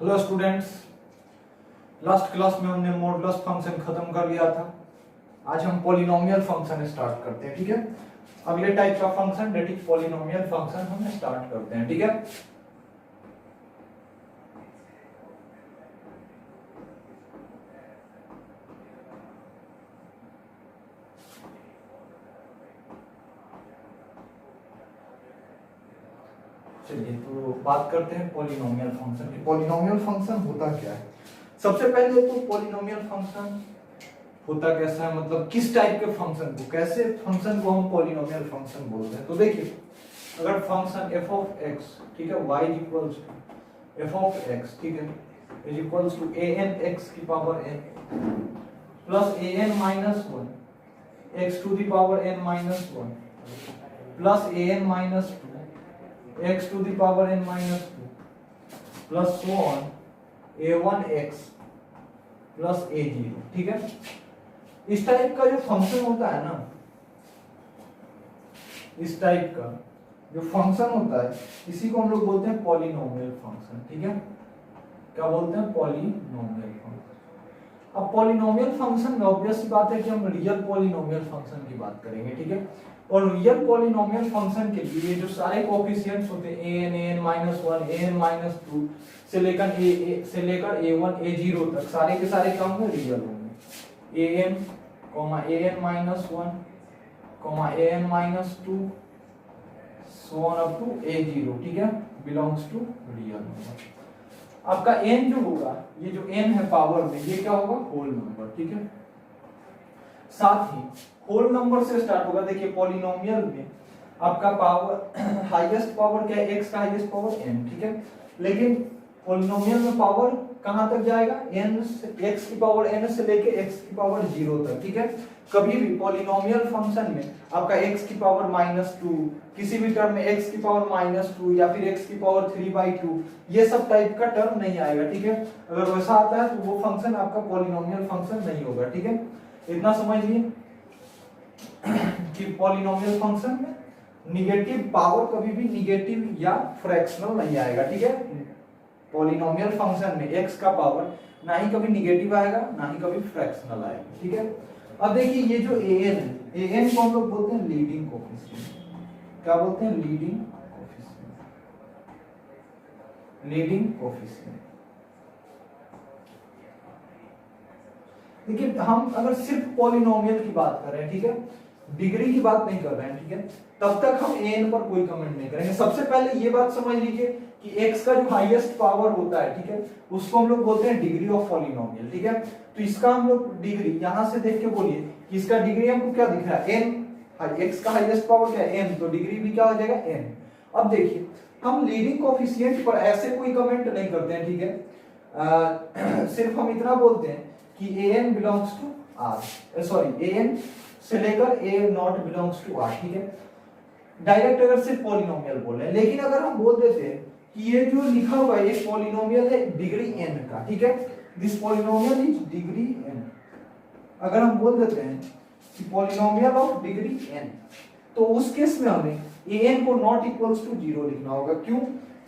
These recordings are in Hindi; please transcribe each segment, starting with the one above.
हेलो स्टूडेंट्स, लास्ट क्लास में हमने मॉडुलस फंक्शन खत्म कर लिया था। आज हम पॉलिनोमियल फंक्शन स्टार्ट करते हैं। ठीक है, अगले टाइप का function that is polynomial function हम स्टार्ट करते हैं। ठीक है, चलिए तो बात करते हैं पॉलिनोमियल फंक्शन की। पॉलिनोमियल फंक्शन होता क्या है? सबसे पहले तो पॉलिनोमियल फंक्शन होता कैसा है, मतलब किस टाइप के फंक्शन को, कैसे फंक्शन को हम पॉलिनोमियल फंक्शन बोलते हैं। तो देखिए, अगर फंक्शन f ऑफ x, ठीक है, y equals to f of x, ठीक है, is equals to an x की power n plus an minus 1 x to the power n minus 1 plus an minus 2 x to the power n minus 2 plus so on a1x plus a0। ठीक है, इस टाइप का जो फंक्शन होता है ना, इस टाइप का जो फंक्शन होता है इसी को हम लोग बोलते हैं पॉलिनोमियल फंक्शन। ठीक है, क्या बोलते हैं? Polynomial function. अब पॉलिनोमियल फंक्शन में ऑब्वियस सी बात है कि हम रियल पॉलिनोमियल फंक्शन की बात करेंगे। ठीक है, और रियल पॉलिनोमियल फंक्शन के लिए जो सारे कोएफिशिएंट्स होते हैं an -1 an -2 से लेकर a1 a0 तक, सारे के सारे क्या होंगे? रियल होंगे। an -2 so on up to a0, ठीक है, बिलोंग्स टू रियल नंबर। आपका n जो होगा, ये जो n है पावर में, ये क्या होगा? Whole number. ठीक है, साथ ही होल नंबर से स्टार्ट होगा। देखिए पॉलिनोमियल में आपका पावर हाईएस्ट पावर क्या है? x का हाईएस्ट पावर n। ठीक है, लेकिन पॉलिनोमियल में पावर कहां तक जाएगा? n से x की पावर n से लेके x की पावर 0 तक। ठीक है, कभी भी पॉलिनोमियल फंक्शन में आपका x की पावर -2, किसी भी टर्म में x की पावर -2 या फिर x की पावर 3/2, ये सब टाइप का टर्म नहीं आएगा। ठीक है, अगर वैसा आता है तो वो फंक्शन आपका पॉलिनोमियल फंक्शन नहीं होगा। ठीक है, इतना समझ लिए कि पॉलिनोमियल फंक्शन में निगेटिव पावर कभी भी निगेटिव या फ्रैक्शनल नहीं आएगा। ठीक है, पॉलिनोमियल फंक्शन में x का पावर ना ही कभी निगेटिव आएगा ना ही कभी फ्रैक्शनल आएगा। ठीक है, अब देखिए ये जो an है, an को हम लोग बोलते हैं लीडिंग कोएफिशिएंट। क्या बोलते हैं? Leading coefficient. Leading coefficient. देखिए हम अगर सिर्फ पॉलिनोमियल की बात कर रहे हैं, ठीक है, डिग्री की बात नहीं कर रहे हैं, ठीक है, तब तक हम an पर कोई कमेंट नहीं करेंगे। सबसे पहले ये बात समझ लीजिए कि x का जो हाईएस्ट पावर होता है, ठीक है, उसको हम लोग बोलते हैं डिग्री ऑफ पॉलिनोमियल। ठीक है, तो इसका हम लोग डिग्री यहां से देख के बोलिए कि इसका डिग्री हमको क्या दिख रहा है? n। x का हाईएस्ट पावर क्या है? n, तो डिग्री भी क्या हो जाएगा? n। अब देखिए हम लीडिंग कोएफिशिएंट पर ऐसे कोई कमेंट नहीं करते हैं। ठीक है, सिर्फ हम इतना बोलते हैं कि an belongs to r, sorry an से लेकर a0 बिलोंग्स टू r। ठीक है, डायरेक्ट अगर सिर्फ पॉलिनोमियल बोल रहे हैं, लेकिन अगर हम बोल देते हैं कि ये जो लिखा हुआ है एक पॉलिनोमियल है डिग्री n का, ठीक है, this polynomial is degree n, अगर हम बोल देते हैं कि पॉलिनोमियल ऑफ डिग्री n, तो उस केस में हमें an को नॉट इक्वल्स टू 0 लिखना होगा। क्यों?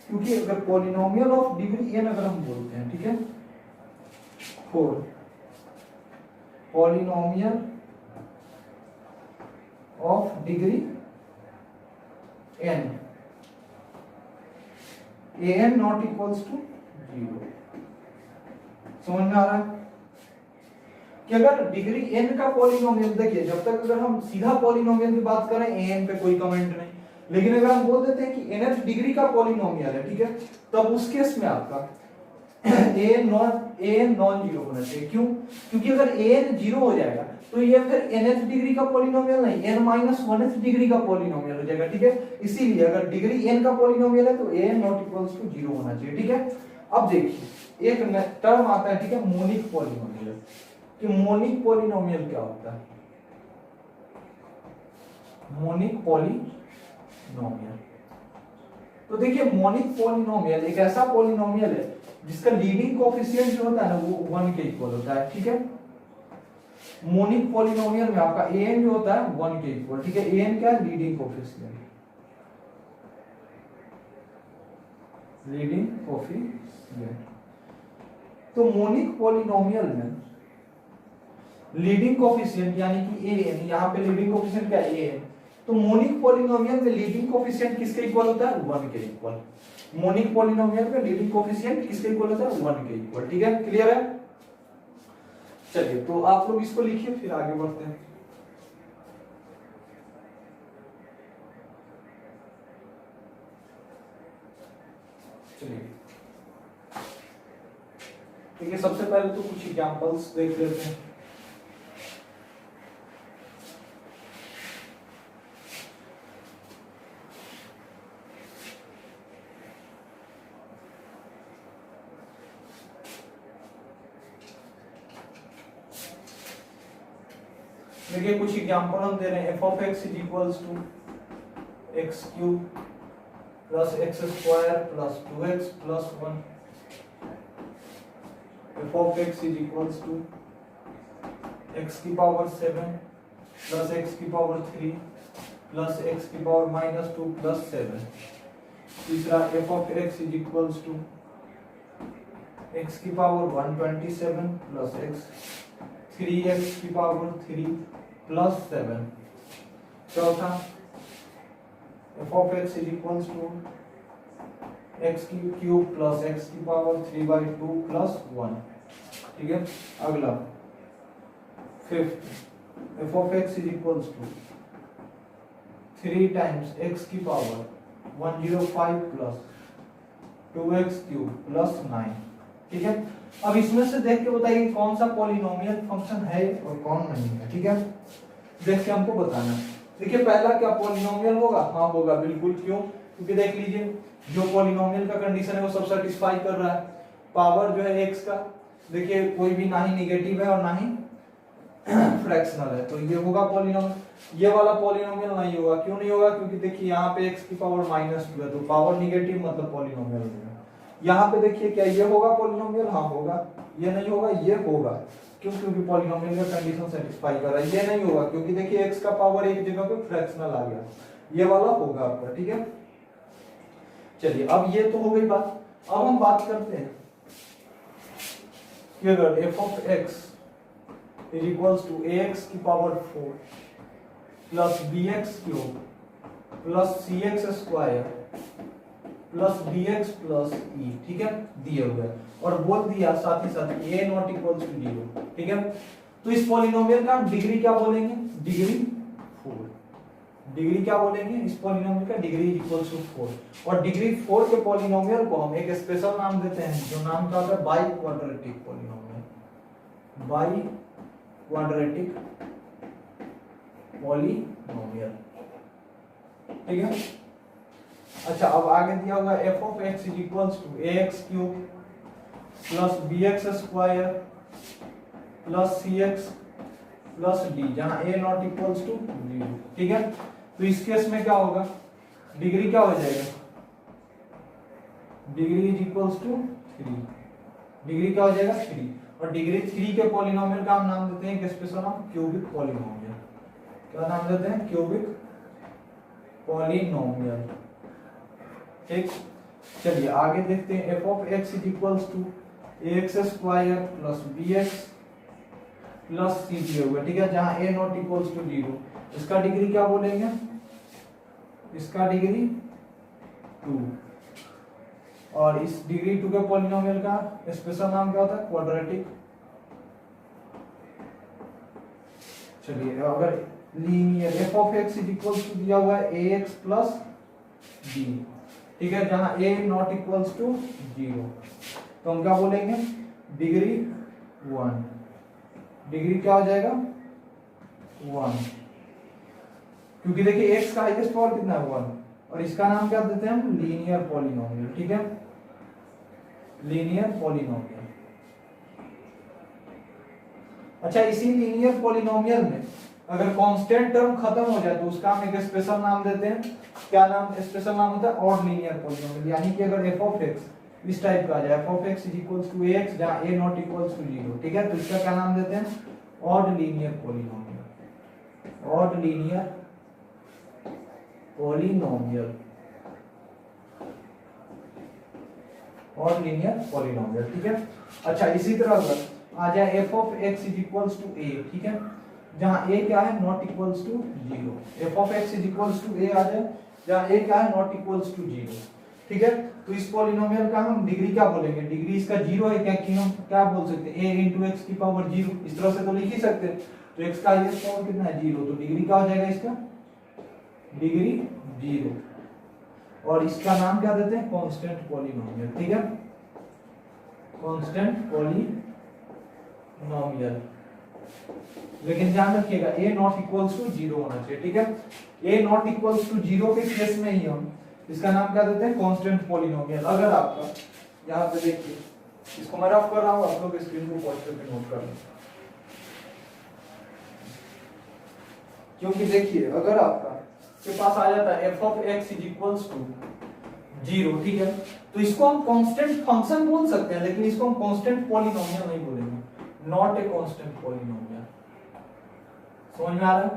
क्योंकि अगर पॉलिनोमियल ऑफ डिग्री n अगर हम बोलते हैं, ठीक है, for polynomial of degree n, an not equals to 0। समझ में आ रहा है कि अगर डिग्री n का पॉलिनोमियल, देखिए जब तक अगर हम सीधा पॉलिनोमियल की बात करें an पे कोई कमेंट नहीं, लेकिन अगर हम बोल देते हैं कि nth डिग्री का पॉलिनोमियल है, ठीक है, तब उस केस में आपका an नॉन जीरो होना चाहिए। क्यों? क्योंकि अगर an 0 हो जाएगा तो ये फिर nth डिग्री का पॉलिनोमियल नहीं, n-1th डिग्री का पॉलिनोमियल हो जाएगा। ठीक है, इसीलिए अगर डिग्री n का पॉलिनोमियल है तो an नॉट इक्वल्स टू 0 होना चाहिए। ठीक है, अब देखिए एक टर्म आता है, ठीक है, मोनिक पॉलिनोमियल। कि मोनिक पॉलिनोमियल क्या होता है? मोनिक पॉलिनोमियल, तो देखिए मोनिक पॉलिनोमियल एक ऐसा पॉलिनोमियल है जिसका लीडिंग कोएफिशिएंट जो होता है ना वो 1 के इक्वल होता है। ठीक है, मोनिक पॉलिनोमियल में आपका an जो होता है 1 के इक्वल। ठीक है, an क्या है? Leading coefficient. लीडिंग कोएफिशिएंट तो मोनिक पॉलिनोमियल में लीडिंग कोफिशिएंट यानी कि an, यहाँ पे लीडिंग कोफिशिएंट क्या है an, तो मोनिक पॉलिनोमियल में लीडिंग कोफिशिएंट किसके इक्वल होता है 1 के इक्वल। मोनिक पॉलिनोमियल में लीडिंग कोफिशिएंट किसके इक्वल होता है 1 के इक्वल। ठीक है, क्लियर है। चलिए तो आप लोग इसको लिखिए फिर आगे बढ़ते हैं। चलिए ठीक है, सबसे पहले तो कुछ एग्जांपल्स देख लेते हैं। देखिए कुछ एग्जांपल हम दे रहे हैं। f of x is equals to x cube plus x square plus 2x plus 1। f of x is equals to x की पावर 7 प्लस x की पावर 3 प्लस x की पावर -2 प्लस 7। तीसरा f of x is equals to x की पावर 127 प्लस x 3x की पावर 3 प्लस 7। चौथा f of x is equals to x की क्यूब प्लस x की पावर 3/2 प्लस 1। ठीक है, अगला fifth f of x is equals to 3 times x की power 105 plus 2x cube plus 9। ठीक है, अब इसमें से देख के बताइए कौन सा पॉलिनोमियल फंक्शन है और कौन नहीं है। ठीक है, देख के हमको बताना। देखिए पहला क्या पॉलिनोमियल होगा? हाँ होगा, बिल्कुल। क्यों? क्योंकि देख लीजिए जो पॉलिनोमियल का कंडीशन है वो सब सेटिस्फाई कर रहा है। पावर जो है x का, देखिए कोई भी ना ही नेगेटिव है और ना ही फ्रैक्शनल है, तो ये होगा पॉलिनोमियल। ये वाला पॉलिनोमियल नहीं होगा। क्यों नहीं होगा? क्योंकि देखिए यहाँ पे x की पावर -2 है, तो पावर नेगेटिव मतलब पॉलिनोमियल होगा। यहाँ पे देखिए क्या ये होगा पॉलिनोमियल? हाँ होगा। ये नहीं होगा? ये होगा। क्यों? क्योंकि पॉलिनोमियल का कंडीशन सेटिस्फाई कर रहा है। ये नहीं होगा क्योंकि देखिए x का पावर एक जगह पे फ्रैक्शनल आ गया। ये वाला होगा आपका। ठीक है, चलिए अब ये तो हो गई बात। अब हम बात करते हैं कि अगर f of x is equals to ax की power 4 plus bx cube plus cx square plus dx plus e, ठीक है, दिए हुए और बोल दिया साथ ही साथ a नॉट इक्वल्स टू 0। ठीक है, तो इस पॉलिनोमियल का डिग्री क्या बोलेंगे? डिग्री 4। डिग्री क्या बोलेंगे? इस पॉलिनोमियल का डिग्री इक्वल्स टू 4। और डिग्री 4 के पॉलिनोमियल को हम एक स्पेशल नाम देते हैं, जो नाम का होता है by quadratic polynomial. By quadratic polynomial. ठीक है, अच्छा अब आगे दिया हुआ f of x is equals to ax cube plus bx square plus cx plus d, जहां a नॉट इक्वल्स टू 0। ठीक है, तो इस केस में क्या होगा? डिग्री क्या हो जाएगा? Degree is equals to 3। Degree क्या हो जाएगा? 3। और डिग्री 3 के पॉलिनोमियल का हम नाम देते हैं, एक स्पेशल नाम, क्यूबिक पॉलिनोमियल। क्या नाम देते हैं? Cubic polynomial. ठीक, चलिए आगे देखते हैं। f of x is equals to ax square plus bx plus c दिए हुए। ठीक है, जहां a नॉट इक्वल्स टू 0। इसका डिग्री क्या बोलेंगे? इसका डिग्री 2। और इस डिग्री 2 के पॉलिनोमियल का स्पेशल नाम क्या होता है? क्वाड्रेटिक। चलिए अगर linear f of x is equals to दिया हुआ है ax प्लस b, ठीक है, जहां a नॉट इक्वल्स टू 0, तो हम क्या बोलेंगे? डिग्री 1। डिग्री क्या हो जाएगा? 1, क्योंकि देखिए x का हाईएस्ट पावर कितना है? 1। और इसका नाम क्या देते हैं हम? Linear polynomial. ठीक है, लीनियर पॉलिनोमियल। अच्छा, इसी लीनियर पॉलिनोमियल में अगर कांस्टेंट टर्म खत्म हो जाए तो उसका हम एक स्पेशल नाम देते हैं। क्या नाम? स्पेशल नाम होता है ऑड लीनियर पॉलिनोमियल। यानी कि अगर f of x इस टाइप का आ जाए, f of x is equals to ax जहां a नॉट इक्वल्स टू 0। ठीक है, तो इसका क्या नाम देते हैं? Odd linear polynomial. Odd linear polynomial. और लीनियर पॉलिनोमियल, ठीक है। अच्छा इसी तरह अगर आ जाए f of x is equals to a, ठीक है, जहां a क्या है not equals to 0, f of x is equals to a आ जाए जहां a क्या है नॉट इक्वल्स टू 0, ठीक है। तो इस पॉलिनोमियल का हम डिग्री क्या बोलेंगे, डिग्री इसका 0 है क्या, कि हम क्या बोल सकते हैं a into x की पावर 0, इस तरह से तो लिख ही सकते हैं। तो x का हाईएस्ट पावर कितना है 0, तो डिग्री क्या हो जाएगा इसका, डिग्री 0, और इसका नाम क्या देते हैं कांस्टेंट पॉलिनोमियल, ठीक है, कांस्टेंट पॉलिनोमियल। लेकिन ध्यान रखिएगा a नॉट इक्वल्स टू 0 होना चाहिए, ठीक है। a नॉट इक्वल्स टू 0 के केस में ही हम इसका नाम क्या देते हैं कांस्टेंट पॉलिनोमियल। अगर आपका यहां पे देखिए, इसको मैं रफ कर रहा हूं, आप लोग स्क्रीन को पॉज करके नोट कर लें, क्योंकि देखिए अगर आपका के पास आ जाता है f of x is equals to 0, ठीक है, तो इसको हम कांस्टेंट फंक्शन बोल सकते हैं, लेकिन इसको हम कांस्टेंट पॉलिनोमियल नहीं बोलेंगे, नॉट ए कांस्टेंट पॉलिनोमियल। समझ में आ रहा है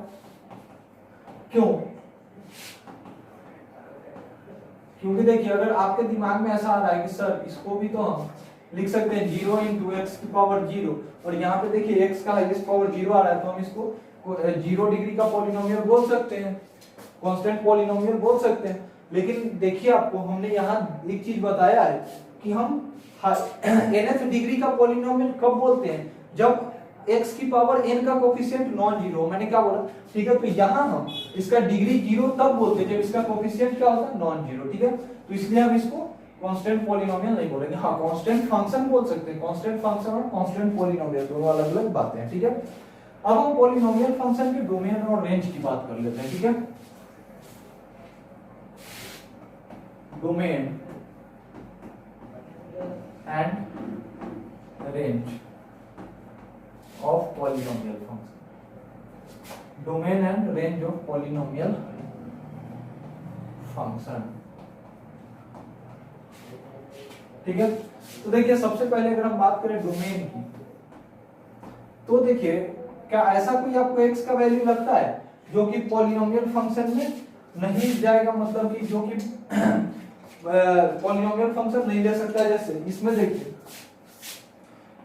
क्यों? क्योंकि देखिए अगर आपके दिमाग में ऐसा आ रहा है कि सर इसको भी तो हम लिख सकते हैं 0 into x की पावर 0, और यहाँ पे देखिए x का हाईएस्ट पावर 0 आ रहा है, तो हम इसको 0 डिग्री का पॉलिनोमियल बोल सकते हैं, कांस्टेंट पॉलिनोमियल बोल सकते हैं। लेकिन देखिए आपको हमने यहाँ एक चीज बताया है कि हम nth डिग्री का पॉलिनोमियल कब बोलते हैं, जब x की पावर n का कोफिशिएंट नॉन जीरो, मैंने क्या बोला, ठीक है। तो यहाँ हम इसका डिग्री 0 तब बोलते हैं जब इसका कोफिशिएंट क्या होता है नॉन जीरो, ठीक है। तो इसलिए हम इसको कांस्टेंट पॉलिनोमियल नहीं बोलेंगे, हाँ कांस्टेंट फंक्शन बोल सकते हैं, कांस्टेंट फंक्शन और कांस्टेंट पॉलिनोमियल दोनों अलग अलग बातें हैं, ठीक है। अब हम पॉलिनोमियल फंक्शन के डोमेन और रेंज की बात कर लेते हैं, ठीक है। Domain and range of polynomial function, domain and range of polynomial function, ठीक है। तो देखिए सबसे पहले अगर हम बात करें डोमेन की, तो देखिए क्या ऐसा कोई आपको x का वैल्यू लगता है जो कि पॉलिनोमियल फंक्शन में नहीं जाएगा, मतलब कि जो कि पॉलिनोमियल फंक्शन नहीं ले सकता है। जैसे इसमें देखिए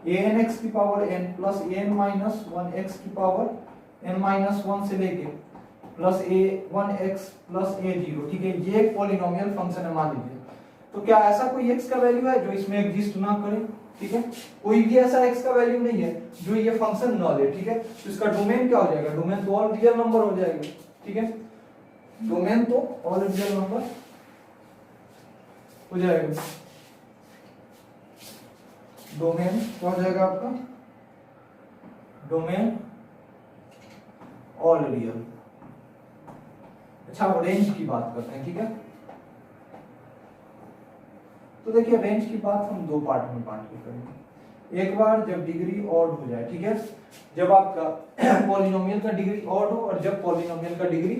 an x की power n plus an minus 1x की पावर n माइनस 1 से लेके प्लस a1x प्लस a0, ठीक है, ये एक पॉलिनोमियल फंक्शन है मान लीजिए। तो क्या ऐसा कोई x का वैल्यू है जो इसमें एग्जिस्ट ना करे, ठीक है, कोई भी ऐसा x का वैल्यू नहीं है जो ये फंक्शन न ले, ठीक है। तो इसका डोमेन क्या हो जाएगा, डोमेन तो ऑल रियल नंबर हो जाएगा, ठीक है, डोमेन तो ऑल रियल नंबर हो जाएगा। डोमेन क्या हो जाएगा आपका, डोमेन ऑल रियल। अच्छा रेंज की बात करते हैं, ठीक है। तो देखिए रेंज की बात हम दो पार्ट में बांट के करेंगे। एक बार जब डिग्री ऑड हो जाए, ठीक है, जब आपका पॉलिनोमियल का डिग्री ऑड हो और जब पॉलिनोमियल का डिग्री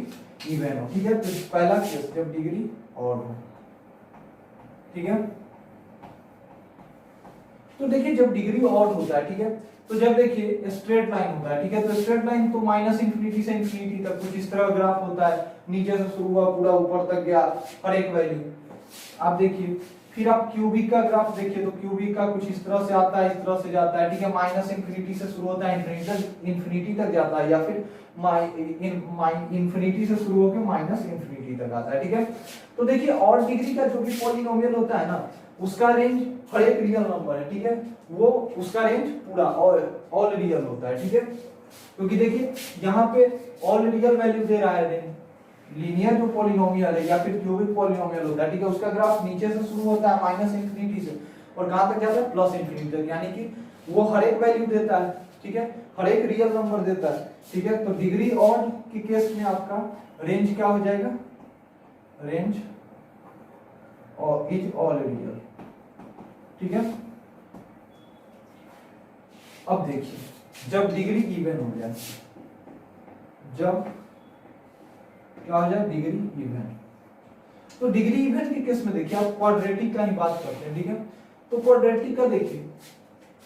इवन हो, ठीक है। तो पहला केस जब डिग्री ऑड हो, ठीक है। तो देखिए जब डिग्री ऑड होता है, ठीक है, तो जब देखिए स्ट्रेट लाइन होता है, ठीक है, तो स्ट्रेट लाइन तो माइनस इंफिनिटी से इंफिनिटी तक कुछ इस तरह ग्राफ होता है, नीचे से शुरू हुआ पूरा ऊपर तक गया हर एक वैल्यू। आप देखिए फिर आप क्यूबिक का ग्राफ देखिए, तो क्यूबिक का कुछ इस तरह से आता है, इस तरह से जाता है, ठीक है, माइनस इंफिनिटी से शुरू होता है इंफिनिटी तक जाता है, या फिर इंफिनिटी से शुरू होकर माइनस इंफिनिटी तक आता है, ठीक है। तो देखिए और डिग्री का जो भी पॉलिनोमियल होता है ना, उसका रेंज हर एक रियल नंबर है, ठीक है, वो उसका रेंज पूरा ऑल रियल होता है, ठीक है। क्योंकि देखिए यहाँ पे ऑल रियल वैल्यू दे रहा है रेंज, लीनियर जो पॉलिनोमियल है या फिर क्यूबिक पॉलिनोमियल होता है, ठीक है, उसका ग्राफ नीचे से शुरू होता है माइनस इंफिनिटी से और कहां तक जाता है प्लस इंफिनिटी तक, यानी कि वो हर एक वैल्यू देता है, ठीक है, हर एक रियल नंबर देता है, ठीक है। तो डिग्री ऑड के केस में आपका रेंज क्या हो जाएगा, रेंज और इज ऑल रियल, ठीक है। अब देखिए जब डिग्री इवन हो जाए, जब क्या हो जाए डिग्री इवन, तो डिग्री इवन के केस में देखिए आप क्वाड्रेटिक का ही बात करते हैं, ठीक है। तो क्वाड्रेटिक का देखिए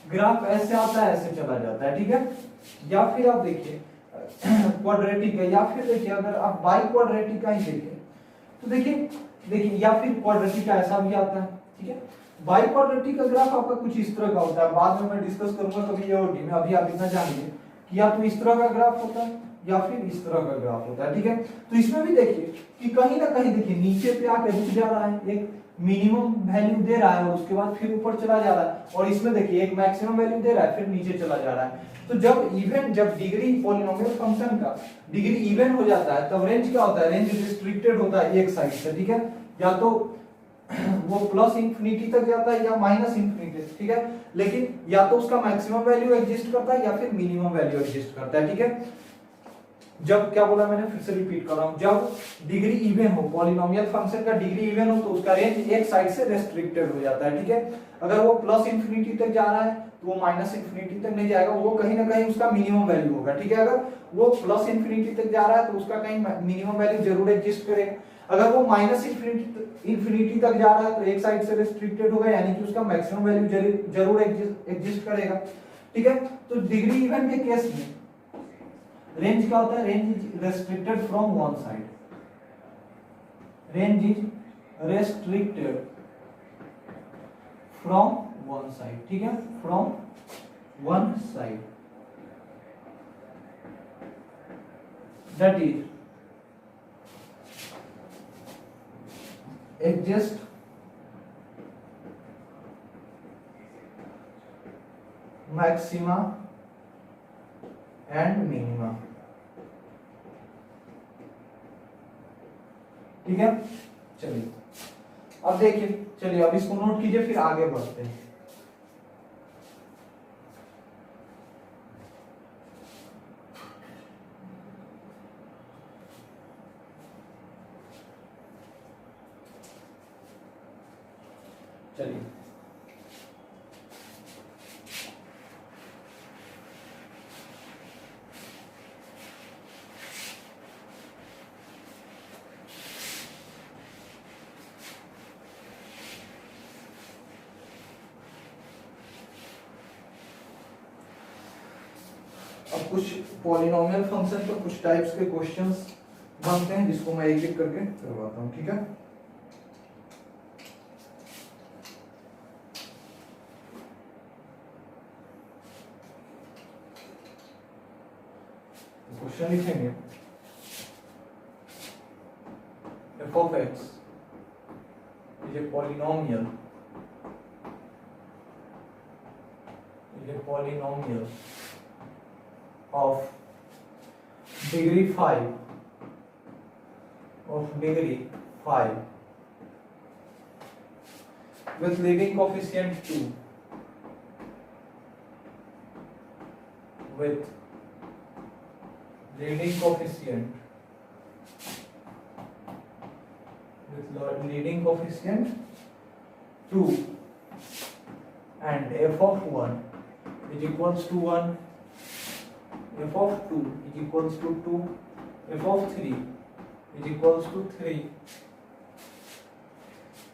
ग्राफ ऐसे आता है ऐसे चला जाता है, ठीक है, या फिर आप देखिए क्वाड्रेटिक है, या फिर देखिए अगर आप बाई क्वाड्रेटिक का ही देखें तो देखिए या फिर क्वाड्रेटिक का ऐसा भी आता है, ठीक है। बाई क्वाड्रेटिक का ग्राफ आपका कुछ इस तरह का होता है, बाद में मैं डिस्कस करूंगा कभी ये और में, अभी आप इतना जानिए कि या तो इस तरह का ग्राफ होता है या फिर इस तरह का ग्राफ होता है, ठीक है। तो इसमें भी देखिए कि कहीं ना कहीं देखिए नीचे पे आके रुक जा रहा है, एक मिनिमम वैल्यू दे रहा है और उसके बाद फिर ऊपर चला जा रहा है, और इसमें देखिए एक मैक्सिमम वैल्यू दे रहा है फिर नीचे चला जा रहा है। तो जब डिग्री पॉलिनोमियल फंक्शन का डिग्री इवन हो जाता है तब रेंज क्या होता है, रेंज रिस्ट्रिक्टेड होता है एक साइड से, ठीक है, या तो वो प्लस इंफिनिटी तक जाता है या माइनस इंफिनिटी, ठीक है, लेकिन या तो उसका मैक्सिमम वैल्यू एग्जिस्ट करता है या फिर मिनिमम वैल्यू एग्जिस्ट करता है, ठीक है। जब क्या बोला मैंने, फिर से रिपीट कर रहा हूं, जब डिग्री इवन हो, पॉलिनोमियल फंक्शन का डिग्री इवन हो तो उसका रेंज एक साइड से रेस्ट्रिक्टेड हो जाता है, ठीक है। अगर वो प्लस इंफिनिटी तक जा रहा है तो वो माइनस इंफिनिटी तक नहीं जाएगा, वो कहीं ना कहीं उसका मिनिमम वैल्यू होगा, ठीक है। अगर वो प्लस इंफिनिटी तक जा रहा है तो उसका कहीं मिनिमम वैल्यू जरूर एग्जिस्ट करेगा। अगर वो माइनस इंफिनिटी तक जा रहा है तो एक साइड से रेस्ट्रिक्टेड होगा, यानी कि उसका मैक्सिमम वैल्यू जरूर एग्जिस्ट करेगा, ठीक है। तो डिग्री इवन के केस में रेंज क्या होता है, range is restricted from one side, range is restricted from one side, ठीक है, from one side, that is exist maxima and minima, ठीक है। चलिए अब देखिए, चलिए अब इसको नोट कीजिए फिर आगे बढ़ते हैं। चलिए अब कुछ पॉलिनोमियल फंक्शन पर कुछ टाइप्स के क्वेश्चंस बनते हैं जिसको मैं एक एक करके करवाता हूं, ठीक है। क्वेश्चन लिखेंगे, f of x is a polynomial of degree 5 with leading coefficient 2 with leading coefficient 2 and f of 1 is equals to 1, f of 2 is equals to 2, f of 3 is equals to 3,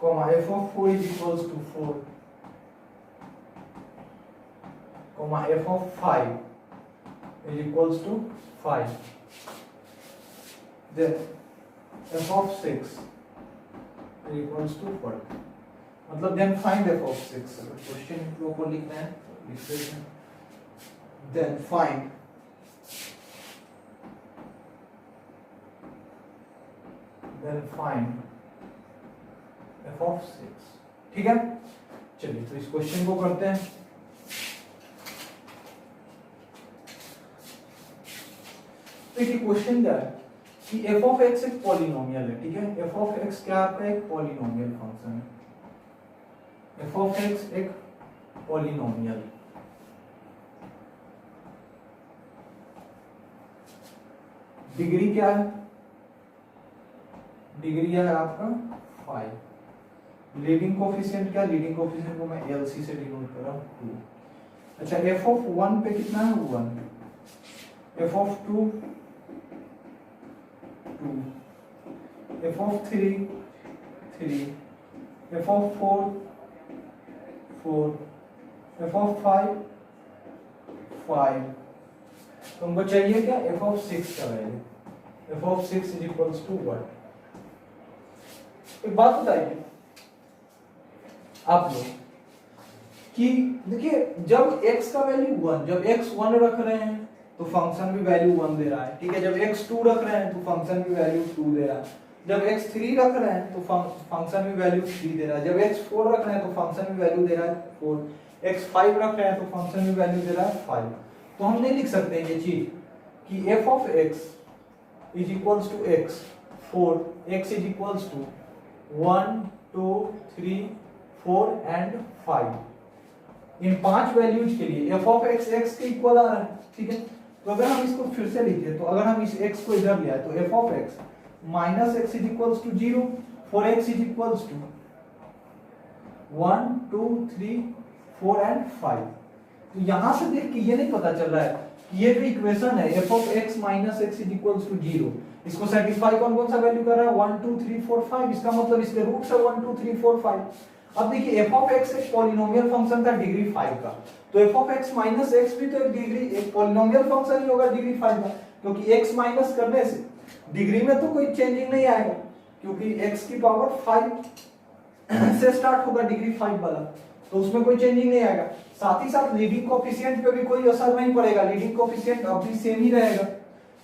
comma f of 4 is equals to 4, comma f of 5 is equals to 5, then f of 6 is equals to what, मतलब then find f of 6, अगर क्वेश्चन को लिखना है तो लिख देते हैं, then find f of 6, ठीक है। चलिए तो इस क्वेश्चन को करते हैं। देखिए क्वेश्चन क्या है कि f of x एक पॉलिनोमियल है, ठीक है। f of x क्या आपका एक पॉलिनोमियल फंक्शन है, f of x एक पॉलिनोमियल, डिग्री क्या है, डिग्री है आपका 5, लीडिंग कोफिशिएंट क्या, लीडिंग कोफिशिएंट को मैं LC से डिनोट कर रहा हूं 2। अच्छा f of 1 पे कितना है 1, f of 2 2, f of 3 3, f of 4 4, f of 5 5, तुमको चाहिए क्या f of 6 का value, f of 6 is equals to what। एक बात बताइए, आप लोग कि देखिए जब x का वैल्यू 1, जब x 1 रख रहे हैं तो फंक्शन भी वैल्यू 1 दे रहा है, ठीक है। जब x 2 रख रहे हैं तो फंक्शन भी वैल्यू 2 दे रहा है। जब x 3 रख रहे हैं तो फंक्शन भी वैल्यू 3 दे रहा है। जब x 4 रख रहे हैं तो फंक्शन भी वैल्यू दे रहा है 4। x 5 रख रहे हैं तो फंक्शन भी वैल्यू दे रहा है 5। तो हम नहीं लिख सकते हैं ये चीज कि f of x is equals to x 4, x is equals to 1 2 3 4 and 5। In 5 values के लिए f of x x के इक्वल आ रहा है, ठीक है। तो अगर हम इसको फिर से लिखें तो अगर हम इस x को इधर ले आए तो f of x minus x is equals to 0 for x is equals to 1 2 3 4 and 5। तो यहां से देख के ये नहीं पता चल रहा है कि ये जो इक्वेशन है f of x minus x is equals to 0, इसको सेटिस्फाई कौन कौन सा वैल्यू कर रहा है 1 2 3 4 5। इसका मतलब इसके रूट्स है 1 2 3 4 5। अब देखिए f of x एक पॉलिनोमियल फंक्शन था डिग्री 5 का, तो f of x minus x भी तो एक पॉलिनोमियल फंक्शन ही होगा डिग्री 5 का, क्योंकि x माइनस करने से डिग्री में तो कोई चेंजिंग नहीं आएगा, क्योंकि x की पावर 5 से स्टार्ट होगा डिग्री 5 वाला, तो उसमें कोई चेंजिंग नहीं आएगा। साथ ही साथ लीडिंग कोएफिशिएंट पे भी कोई असर नहीं पड़ेगा, लीडिंग कोएफिशिएंट अभी सेम ही रहेगा।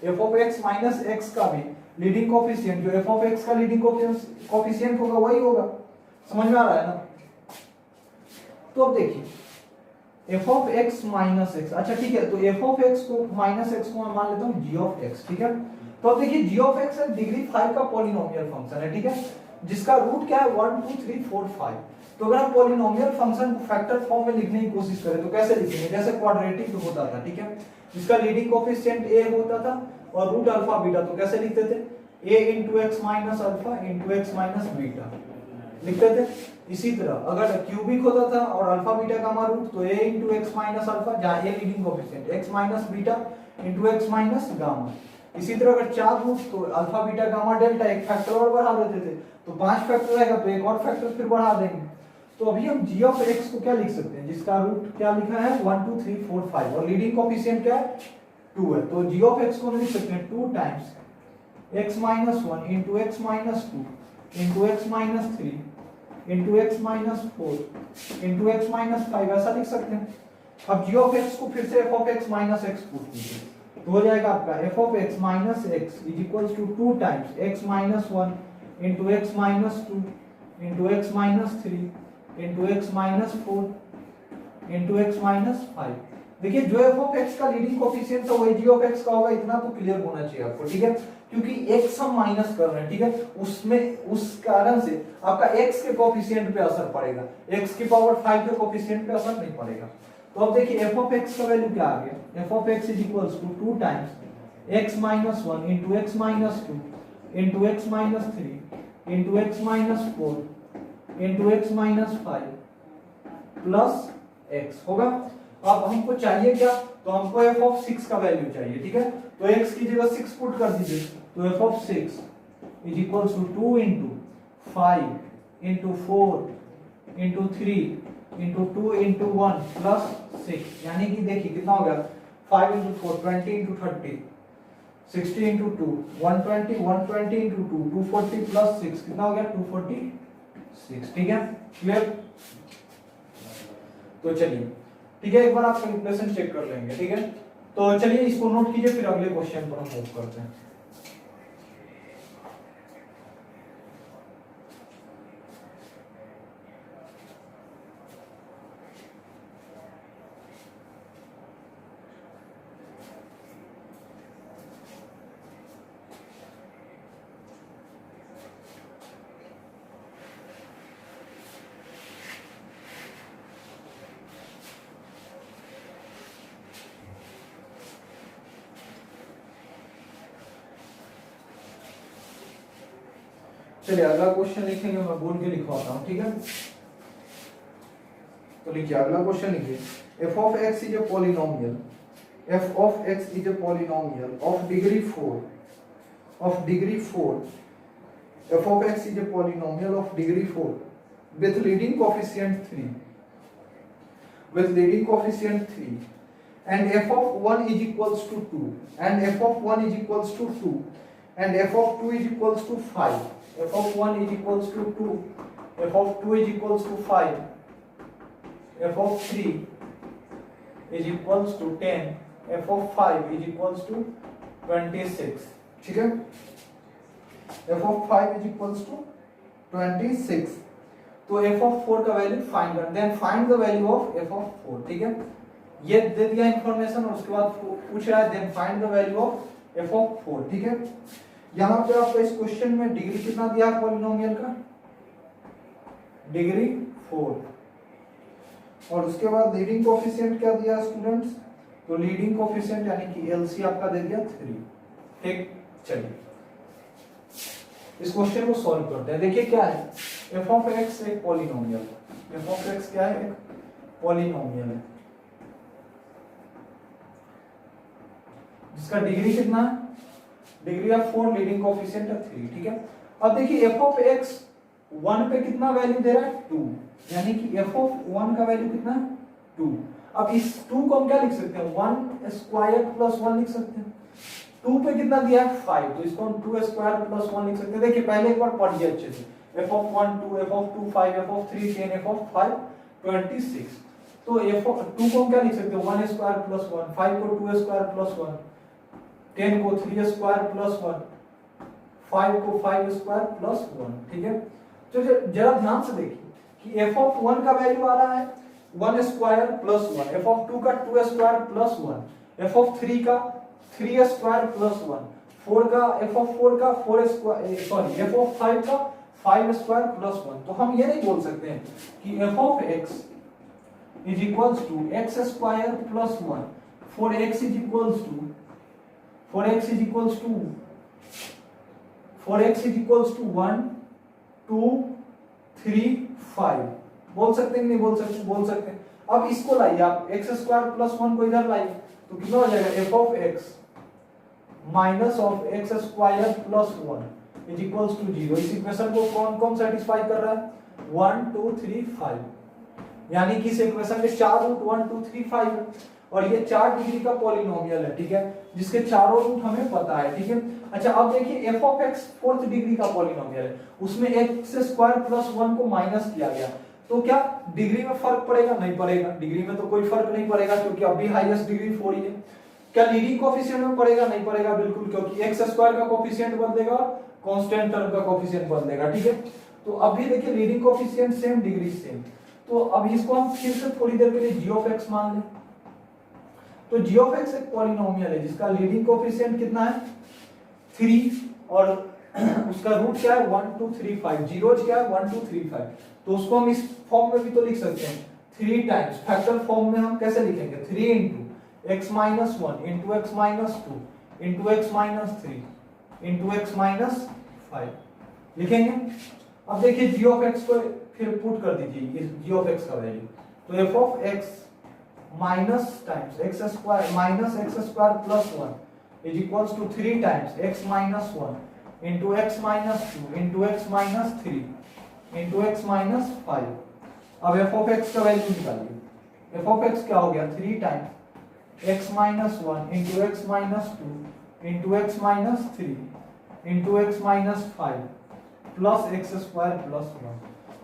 f of x minus x का भी लीडिंग कोएफिशिएंट जो f of x का लीडिंग कोएफिशिएंट होगा वही होगा। समझ में आ रहा है ना? तो अब देखिए f of x minus x, अच्छा ठीक है, तो f of x को minus x को मैं मान लेता हूँ g of x, ठीक है। तो अब देखिए g of x है डिग्री 5 का पॉलिनोमियल फंक्शन है, ठीक है, जिसका रूट क्या है 1 2 3 4 5। तो अगर हम पॉलिनोमियल फंक्शन को फैक्टर फॉर्म में लिखने की कोशिश करें तो कैसे लिखेंगे, जैसे क्वाड्रेटिक होता था, ठीक है, जिसका लीडिंग कोएफिशिएंट a होता था और रूट अल्फा बीटा, तो कैसे लिखते थे a into x minus alpha into x minus beta लिखते थे। इसी तरह अगर क्यूबिक होता था और अल्फा बीटा गामा रूट तो a into x minus alpha, जहां a leading coefficient x minus beta into x minus gamma. इसी तरह अगर 4 रूट तो अल्फा बीटा गामा डेल्टा एक फैक्टर और बढ़ा देते थे, तो 5 फैक्टर रहेगा तो एक और फैक्टर फिर बढ़ा देंगे। तो अभी हम g of x को क्या लिख सकते हैं, जिसका रूट क्या लिखा है 1 2 3 4 5 और लीडिंग कोएफिशिएंट क्या है 2 है, तो g of x को हम लिख सकते हैं 2 times x minus 1 into x minus 2 into x minus 3 into x minus 4 into x minus 5, ऐसा लिख सकते हैं। अब g of x को फिर से f of x minus x put कीजिए तो हो जाएगा आपका f of x minus x is equals to 2 times x minus 1 into x minus 2 into x minus 3 into x minus 4 into x minus 5। देखिए जो f of x का लीडिंग कोएफिशिएंट है वही g of x का होगा, इतना तो क्लियर होना चाहिए आपको, ठीक है, क्योंकि x हम माइनस कर रहे हैं, ठीक है, उसमें उस कारण से आपका x के कोएफिशिएंट पे असर पड़ेगा, x की पावर 5 के कोएफिशिएंट पे असर नहीं पड़ेगा। तो अब देखिए f of x का वैल्यू क्या आ गया, f of x is equals to 2 times x minus 1 into x minus 2 into x minus 3 into x minus 4 into x minus 5 plus x होगा। अब हमको चाहिए क्या, तो हमको f of 6 का वैल्यू चाहिए, ठीक है, तो x की जगह 6 पुट कर दीजिए, तो f of 6 is equals to 2 into 5 into 4 into 3 into 2 into 1 plus 6, यानी कि देखिए कितना हो गया 5 into 4 20 into 30 60 into 2 120 120 into 2 240 plus 6 कितना हो गया 246, ठीक है, क्लियर। तो चलिए ठीक है, एक बार आप कैलकुलेशन चेक कर लेंगे, ठीक है। तो चलिए इसको नोट कीजिए, फिर अगले क्वेश्चन पर हम मूव करते हैं। चलिए अगला क्वेश्चन लिखेंगे, मैं बोल के लिखवाता हूं, ठीक है। तो लिखिए अगला क्वेश्चन लिखिए, f of x is a polynomial, f of x is a polynomial of degree 4 f of x is a polynomial of degree 4 with leading coefficient 3 and f of 1 is equals to 2 and f of 1 is equals to 2 and f of 2 is equals to 5, f of 1 is equals to 2, f of 2 is equals to 5 f of 3 is equals to 10, f of 5 is equals to 26, ठीक है, f of 5 is equals to 26, तो f of 4 का वैल्यू फाइंड कर, then find the value of f of 4, ठीक है, ये दे दिया इंफॉर्मेशन और उसके बाद पूछ रहा है then find the value of f of 4, ठीक है। यहाँ पे आपका इस क्वेश्चन में डिग्री कितना दिया है पॉलिनोमियल का, डिग्री 4, और उसके बाद लीडिंग कोएफिशिएंट क्या दिया स्टूडेंट्स, तो लीडिंग कोएफिशिएंट यानी कि LC आपका दे दिया 3, ठीक। चलिए इस क्वेश्चन को सॉल्व करते हैं। देखिए क्या है, f of x एक पॉलिनोमियल, f of x क्या है, एक पॉलिनोमियल है जिसका डिग्री कितना है, डिग्री ऑफ 4, लीडिंग कोएफिशिएंट है 3, ठीक है। अब देखिए f of x 1 पे कितना वैल्यू दे रहा है 2, यानी कि f of 1 का वैल्यू कितना है 2। अब इस 2 को हम क्या लिख सकते हैं, 1 स्क्वायर प्लस 1 लिख सकते हैं। 2 पे कितना दिया है 5, तो इसको हम 2 स्क्वायर प्लस 1 लिख सकते हैं। देखिए पहले एक बार पढ़िए अच्छे से, f of 1 2, f of 2 5, f of 3 10, f of 5 26, तो f of 2 को हम क्या लिख सकते हैं, 1 स्क्वायर प्लस 1, 5 को 2 स्क्वायर प्लस 1, 10 को 3 स्क्वायर प्लस 1, 5 को 5 स्क्वायर प्लस 1, ठीक है। तो जरा ध्यान से देखिए कि f of 1 का वैल्यू आ रहा है 1 स्क्वायर प्लस 1, f of 2 का 2 स्क्वायर प्लस 1, f of 3 का 3 स्क्वायर प्लस 1, 4 का f of 4 का 4 स्क्वायर, सॉरी f of 5 का 5 स्क्वायर प्लस 1। तो हम ये नहीं बोल सकते हैं कि f of x is equals to x square plus 1, for x is equals to 1 2 3 5, बोल सकते हैं नहीं बोल सकते, बोल सकते हैं। अब इसको लाइए आप, x स्क्वायर प्लस 1 को इधर लाइए तो कितना हो जाएगा, f of x minus of x square plus 1 is equals to 0। इस इक्वेशन को कौन कौन सेटिस्फाई कर रहा है, 1 2 3 5, यानी कि इस इक्वेशन के 4 रूट 1 2 3 5 है, और ये 4 डिग्री का पॉलिनोमियल है, ठीक है, जिसके चारों रूट हमें पता है, ठीक है। अच्छा अब देखिए f of x 4th degree का पॉलिनोमियल है, उसमें x स्क्वायर प्लस 1 को माइनस किया गया, तो क्या डिग्री में फर्क पड़ेगा, नहीं पड़ेगा, डिग्री में तो कोई फर्क नहीं पड़ेगा क्योंकि अभी हाईएस्ट डिग्री 4 ही है। क्या लीडिंग कोएफिशिएंट में पड़ेगा, नहीं पड़ेगा बिल्कुल, क्योंकि x स्क्वायर का कोएफिशिएंट बदलेगा, कांस्टेंट टर्म का कोएफिशिएंट बदलेगा, ठीक है। तो अभी देखिए leading coefficient same, degree same, तो अब इसको हम फिर से थोड़ी देर के लिए g of x मान लें। तो g of x एक पॉलिनोमियल है जिसका लीडिंग कोएफिशिएंट कितना है 3, और उसका रूट क्या है 1 2 3 5, जीरोज क्या है 1 2 3 5, तो उसको हम इस फॉर्म में भी तो लिख सकते हैं 3 टाइम्स, फैक्टर फॉर्म में हम कैसे लिखेंगे, 3 into x minus 1 into x minus 2 into x minus 3 into x minus 5 लिखेंगे। अब देखिए g of x को फिर पुट कर दीजिए g of x का वैल्यू, तो f of x minus times x square minus x square plus 1 is equals to 3 times x minus 1 into x minus 2 into x minus 3 into x minus 5। अब f of x का वैल्यू निकालिए, f of x क्या हो गया 3 times x minus 1 into x minus 2 into x minus 3 into x minus 5 plus x square plus 1।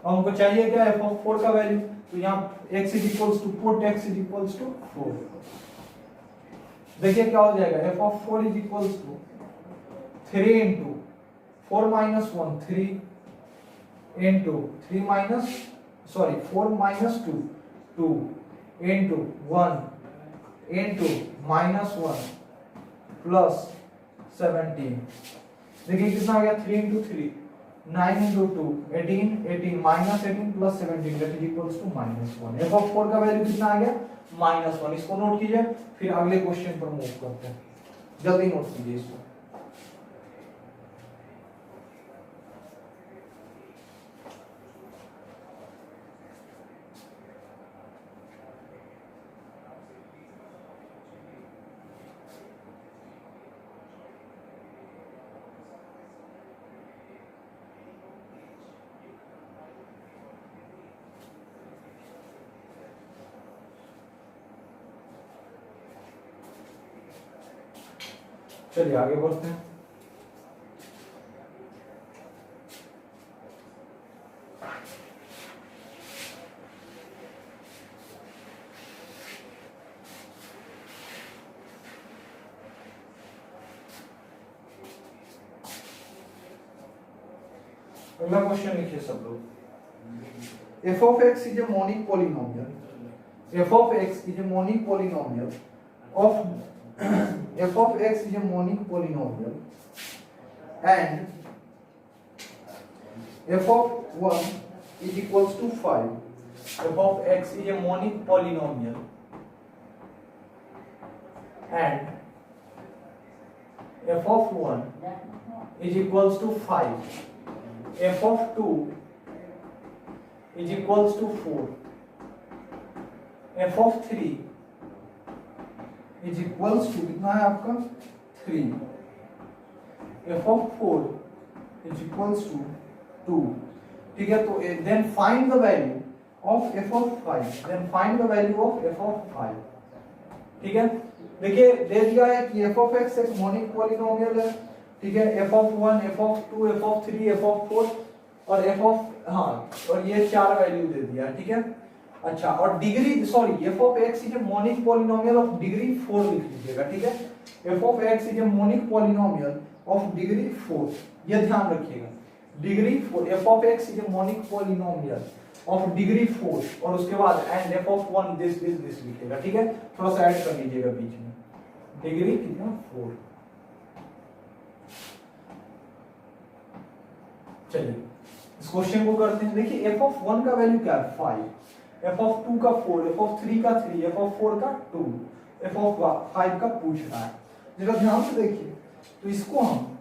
अब हमको चाहिए क्या f of 4 का वैल्यू, तो यहाँ x is equals to put x is equals to 4। देखिए क्या हो जाएगा, f of 4 is equals to 3 into 4 minus 1 3 into 3 minus 4 minus 2 2 into 1 into minus 1 plus 17। देखिए कितना आ गया 3 into 3 9 into 2 18 18 minus 18 plus 17 that is equals to -1। f of 4 का वैल्यू कितना आ गया -1। इसको नोट कीजिए, फिर अगले क्वेश्चन पर मूव करते हैं, जल्दी नोट कीजिए इसको। चलिए आगे बढ़ते हैं। अगला क्वेश्चन लिखिए सब लोग। f of x is a monic polynomial. f of x is a monic polynomial of f of x is a monic polynomial and f of 1 is equals to 5. f of x is a monic polynomial and f of 1 is equals to 5. f of 2 is equals to 4. f of 3 is equals to कितना है आपका 3. f of 4 is equals to 2. ठीक है, तो then find the value of f of 5. then find the value of f of 5. ठीक है, देखिए दे दिया है कि f of x एक मोनिक पॉलिनोमियल है. ठीक है, f of 1, f of 2, f of 3, f of 4 और f of और ये चार वैल्यू दे दिया. ठीक है, अच्छा, और degree sorry f of x is a monic polynomial of degree 4 लिख लीजिएगा. ठीक है, f of x is a monic polynomial of degree 4. ये ध्यान रखिएगा, degree 4. f of x is a monic polynomial of degree 4 और उसके बाद एंड f of 1 दिस लिखिएगा. ठीक है, थोड़ा सा ऐड कर लीजिएगा बीच में, डिग्री कितना 4. चलिए इस क्वेश्चन को करते हैं. देखिए f of 1 का वैल्यू क्या है 5, f of 2 का 4, f of 3 का 3, f of 4 का 2, f of 5 का पूछ रहा है. जरा ध्यान से देखिए, तो इसको हम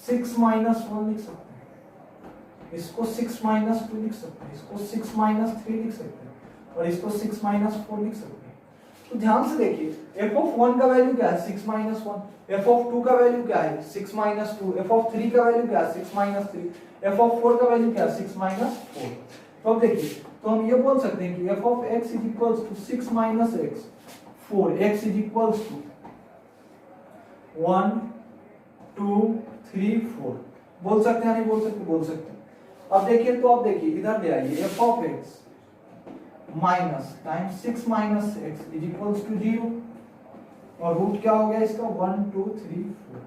6 माइनस 1 लिख सकते हैं, इसको 6 माइनस 2 लिख सकते हैं, इसको 6 माइनस 3 लिख सकते हैं और इसको 6 माइनस 4 लिख सकते हैं. तो ध्यान से देखिए, f of 1 का वैल्यू क्या है 6 माइनस 1, f of 2 का वैल्यू क्या है 6 माइनस 2, f of 3 का वैल्यू क्या है 6 माइनस 3, f of 4 का वैल्यू क्या है 6 माइनस 4. तो अब देखिए, तो हम ये बोल सकते हैं कि f of x is equals to 6 minus x, 4, x is equals to 1 2 3 4. बोल सकते हैं नहीं बोल सकते? बोल सकते हैं. अब देखिए, तो अब देखिए इधर ले आइए, f of x minus time 6 minus x is equals to 0 और रूट क्या हो गया इसका 1 2 3 4.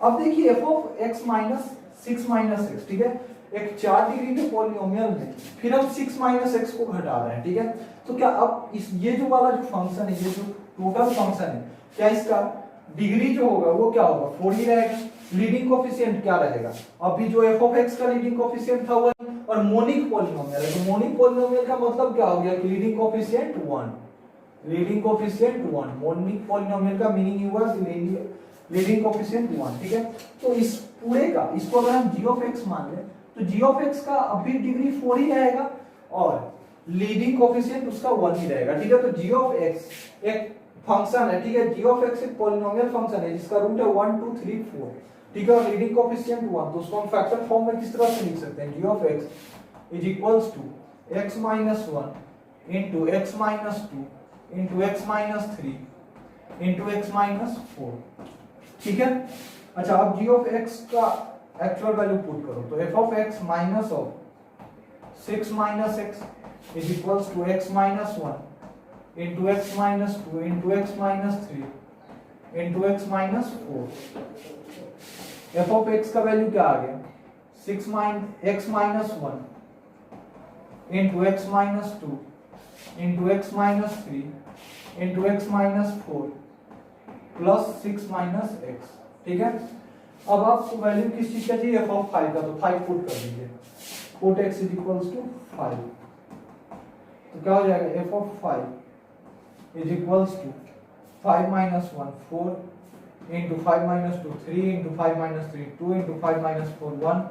अब देखिए f of x minus 6 minus x. ठीक है, एक 4 डिग्री के पॉलिनोमियल में फिर हम 6 माइनस x को घटा रहे हैं. ठीक है, तो क्या अब इस ये जो वाला जो फंक्शन है, ये जो टोटल फंक्शन है, क्या इसका डिग्री जो होगा वो क्या होगा 4 ही रहेगा. लीडिंग कोएफिशिएंट क्या रहेगा, अभी जो f of x का लीडिंग कोएफिशिएंट था वो, और मोनिक पॉलिनोमियल है तो मोनिक पॉलिनोमियल का मतलब क्या हो गया कि leading coefficient 1, leading coefficient 1. Monic polynomial का मीनिंग हुआ लीडिंग कोएफिशिएंट 1. ठीक है, तो इस पूरे का, इसको अगर हम g of x मान लें तो g of x का अभी डिग्री 4 ही रहेगा और लीडिंग कोएफिशिएंट उसका 1 ही रहेगा. ठीक है, तो g of x एक फंक्शन है. ठीक है, g of x एक पॉलिनोमियल फंक्शन है जिसका रूट है 1 2 3 4. ठीक है, और लीडिंग कोएफिशिएंट 1, तो उसको हम फैक्टर फॉर्म में किस तरह से लिख सकते हैं, g of x is equals to x minus 1 into x minus 2 into x minus 3 into x minus 4. ठीक है, अच्छा, अब g of x का एक्चुअल वैल्यू पुट करो तो f of x minus of 6 minus x is equals to x minus 1 into x minus 2 into x minus 3 into x minus 4. f of x का वैल्यू क्या आ गया 6 x minus 1 into x minus 2 into x minus 3 into x minus 4 plus 6 minus x. ठीक है, अब आपको वैल्यू किस चीज का चाहिए f of 5 का, तो 5 पुट कर दीजिए, put x is equals to 5. तो क्या हो जाएगा f of 5 is equals to 5 minus 1 4 into 5 minus 2 3 into 5 minus 3 2 into 5 minus 4 1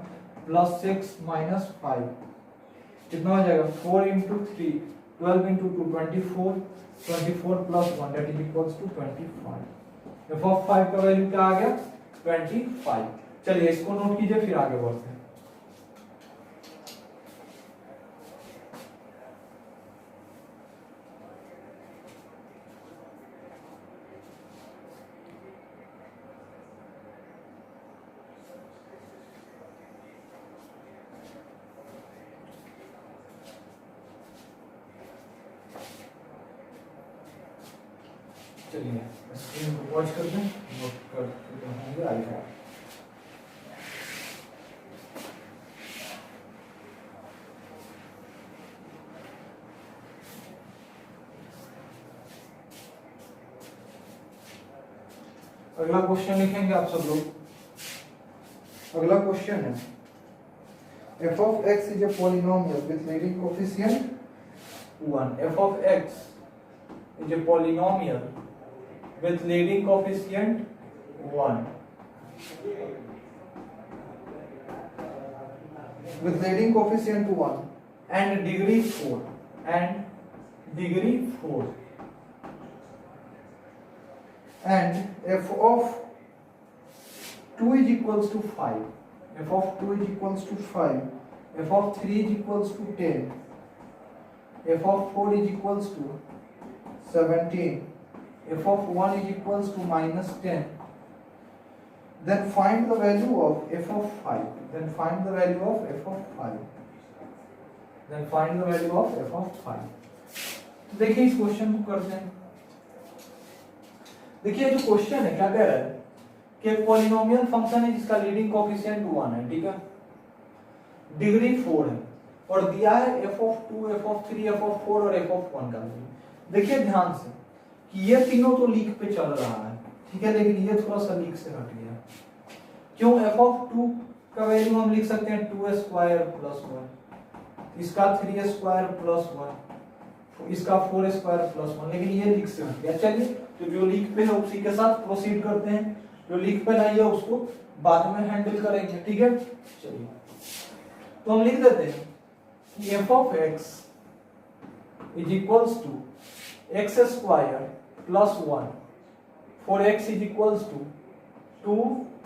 plus 6 minus 5. कितना हो जाएगा 4 into 3 12 into 2 24 24 plus 1 that is equals to 25. f of 5 का वैल्यू क्या आ गया 25. चलिए इसको नोट कीजिए, फिर आगे बढ़ते हैं. चलिए स्क्रीन को वॉच कर दें, नोट कर होंगे आगे. अगला क्वेश्चन लिखेंगे आप सब लोग। अगला क्वेश्चन है f of x is a polynomial with leading coefficient 1. f of x is a polynomial with leading coefficient 1. With leading coefficient 1 and degree 4 and degree 4 and f of 2 is equals to 5, f of 2 is equals to 5, f of 3 is equals to 10, f of 4 is equals to 17, f of 1 is equals to minus 10. Then find the value of f of 5. Then find the value of f of 5. Then find the value of f of 5. तो देखिए इस क्वेश्चन को करते हैं। देखिए जो क्वेश्चन है क्या कह रहा है कि एक पॉलिनोमियल फंक्शन है जिसका लीडिंग कोएफिशिएंट 1 है, ठीक है, डिग्री 4 है और दिया है f of 2, f of 3, f of 4 और f of 1 का वैल्यू। देखिए ध्यान से कि ये तीनों तो लीक पे चल रहा है, ठीक है, लेकिन ये थोड़ा सा लीक से हट गया। क्यों? f of 2 का वैल्यू हम लिख सकते हैं 2 स्क्वायर प्लस 1, इसका 3 स्क्वायर प्लस 1, इसका 4 स्क्वायर प्लस 1, लेकिन ये लीक से हट गया। चलिए तो जो लीक पे है उसी के साथ प्रोसीड करते हैं, जो लीक पे नहीं है उसको बाद में हैंडल करेंगे, ठीक है। चलिए तो हम लिख देते हैं कि f of x is equals to x square plus 1 for x is equals to 2,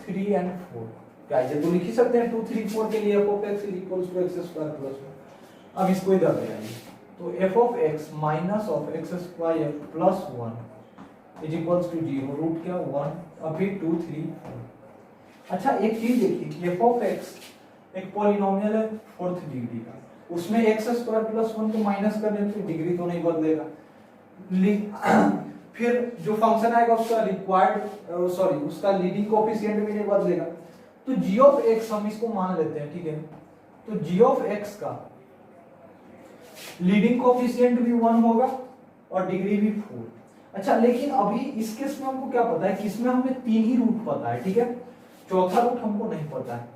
3 and 4। क्या ये तो लिख ही सकते हैं 2, 3, 4 के लिए f of x is equals to x square plus 1। अब इसको इधर ले आइए तो f of x minus of x square plus 1 is equals to 0, root क्या 1, अब फिर 2, 3, 4। अच्छा एक चीज देखिए, f of x एक पॉलिनोमियल है 4th डिग्री का, उसमें x स्क्वायर प्लस 1 को माइनस करने से डिग्री तो नहीं बदलेगा। फिर जो फंक्शन आएगा उसका रिक्वायर्ड उसका लीडिंग कोएफिशिएंट भी नहीं बदलेगा। तो g of x हम इसको मान लेते हैं, ठीक है, तो g of x का लीडिंग कोएफिशिएंट भी 1 होगा और डिग्री भी 4। अच्छा लेकिन अभी इस केस में हमको क्या पता है कि इसमें हमें 3 ही रूट पता है, ठीक है, चौथा रूट हमको नहीं पता है।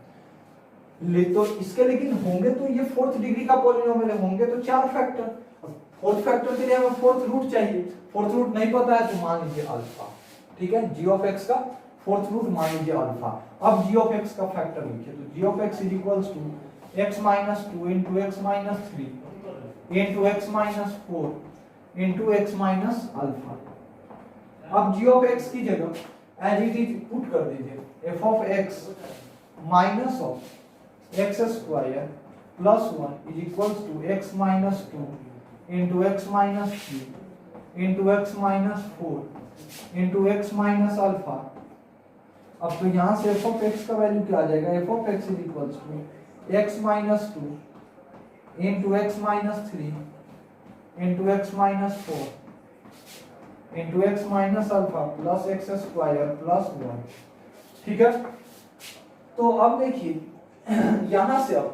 तो इसके लेकिन होंगे तो ये 4th डिग्री का पॉलिनोमियल होंगे तो 4 फैक्टर, 4th फैक्टर के लिए हमें 4th रूट चाहिए, 4th रूट नहीं पता है तो मान लीजिए अल्फा, ठीक है, g of x का 4th रूट मान लीजिए अल्फा। अब g of x का फैक्टर लिखिए तो g of x is equals to x minus 2 into x minus 3 into x minus 4 into x minus alpha. अब g of x की जगह एज इट इज पुट कर दीजिए f of x minus of x square plus 1 is equals to x minus 2 into x minus 3 into x minus 4 into x minus alpha। अब तो यहाँ से f of x का वैल्यू क्या आ जाएगा, f of x is equals to x minus 2 into x minus 3 into x minus 4 into x minus alpha plus x square plus 1, ठीक है। तो अब देखिए यहां से अब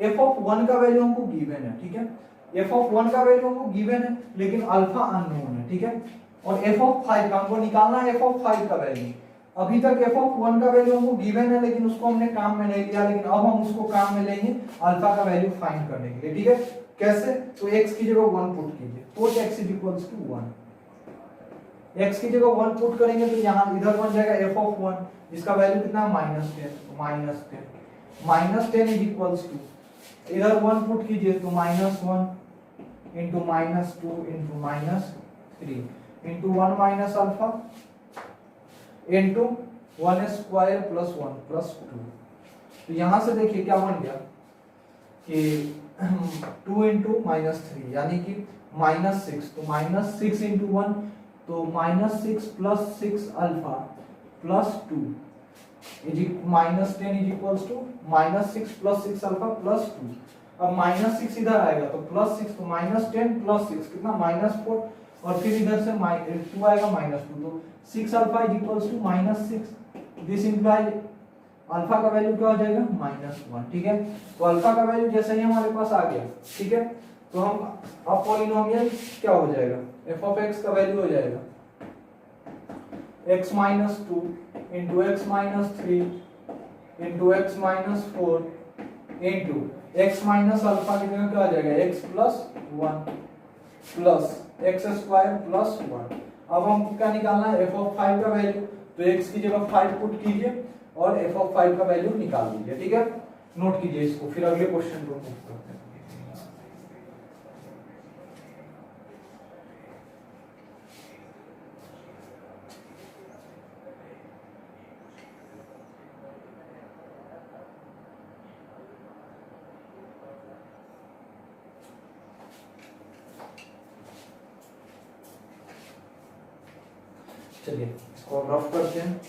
f of 1 का वैल्यू हमको गिवन है, ठीक है, f of 1 का वैल्यू हमको गिवन है लेकिन अल्फा अननोन है, ठीक है, और f of 5 का हमको निकालना है f of 5 का वैल्यू। अभी तक f of 1 का वैल्यू हमको गिवन है लेकिन उसको हमने काम में नहीं लिया, लेकिन अब हम उसको काम में लेंगे अल्फा का वैल्यू फाइंड करने के लिए, ठीक है। कैसे? तो x की जगह 1 पुट कीजिए, put x is equals to 1, x की जगह 1 पुट करेंगे तो यहाँ इधर बन जाएगा f of 1 जिसका वैल्यू कितना है -10, -10 इज इक्वल्स टू इधर 1 पुट कीजिए तो -1 into -2 into -3 into 1 minus alpha into 1 square plus 1 plus 2। तो यहां से देखिए क्या बन गया कि 2 इंटू -3 यानी कि -6, तो -6 इंटू 1 तो -6 plus 6 alpha plus 2 -10 is equals to -6 plus 6 alpha plus 2। अब -6 इधर आएगा तो +6, तो -10 प्लस 6 कितना -4 और फिर इधर से 2 आएगा -2, तो 6 alpha is equals to -6। This implies alpha का वैल्यू क्या हो जाएगा -1, ठीक है। तो अल्फा का वैल्यू जैसे ही हमारे पास आ गया, ठीक है, तो हम अब पॉलिनोमियल क्या हो जाएगा, f of x का वैल्यू हो जाएगा x minus 2 into x minus 3 into x minus 4 into x minus alpha की जगह क्या आ जाएगा x plus 1 plus x square plus 1। अब हमको क्या निकालना है f ऑफ 5 का वैल्यू, तो x की जगह 5 पुट कीजिए और f ऑफ 5 का वैल्यू निकाल लीजिए, ठीक है। नोट कीजिए इसको, फिर अगले क्वेश्चन को मूव करते हैं। चलिए इसको रफ करते हैं।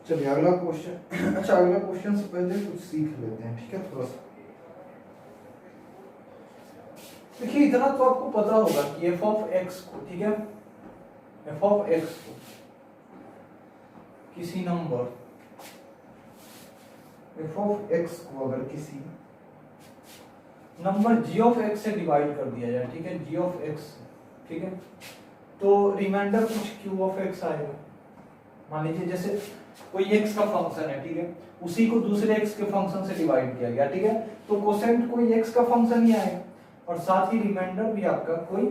चलिए अगला क्वेश्चन। अच्छा, अगला क्वेश्चन से पहले कुछ सीख लेते हैं, ठीक है। थोड़ा सा देखिए, इतना तो आपको पता होगा कि f ऑफ x को, ठीक है, f ऑफ x को किसी नंबर f ऑफ x को अगर किसी नंबर g ऑफ x से डिवाइड कर दिया जाए, ठीक है, g ऑफ x, ठीक है, तो रिमाइंडर कुछ q ऑफ x आएगा। मान लीजिए जैसे कोई x का फंक्शन है, ठीक है, उसी को दूसरे x के फंक्शन से डिवाइड किया गया, ठीक है, तो कोसेंट कोई x का फंक्शन ही आएगा और साथ ही रिमाइंडर भी आपका कोई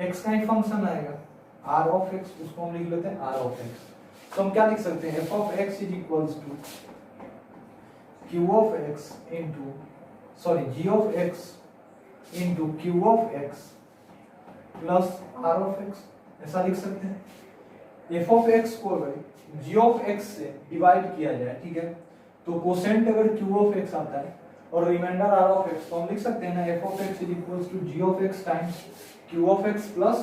x का ही फंक्शन आएगा, r ऑफ x, उसको हम लिख लेते हैं r ऑफ x। तो हम क्या लिख सकते हैं, f of x is equals to q of x into g of x into q of x plus r of x, ऐसा लिख सकते हैं। f ऑफ x को अगर g ऑफ x से डिवाइड किया जाए, ठीक है, तो कोसेंट अगर q ऑफ x आता है और रिमाइंडर r ऑफ x, तो हम लिख सकते हैं ना f of x is equals to g of x times q of x plus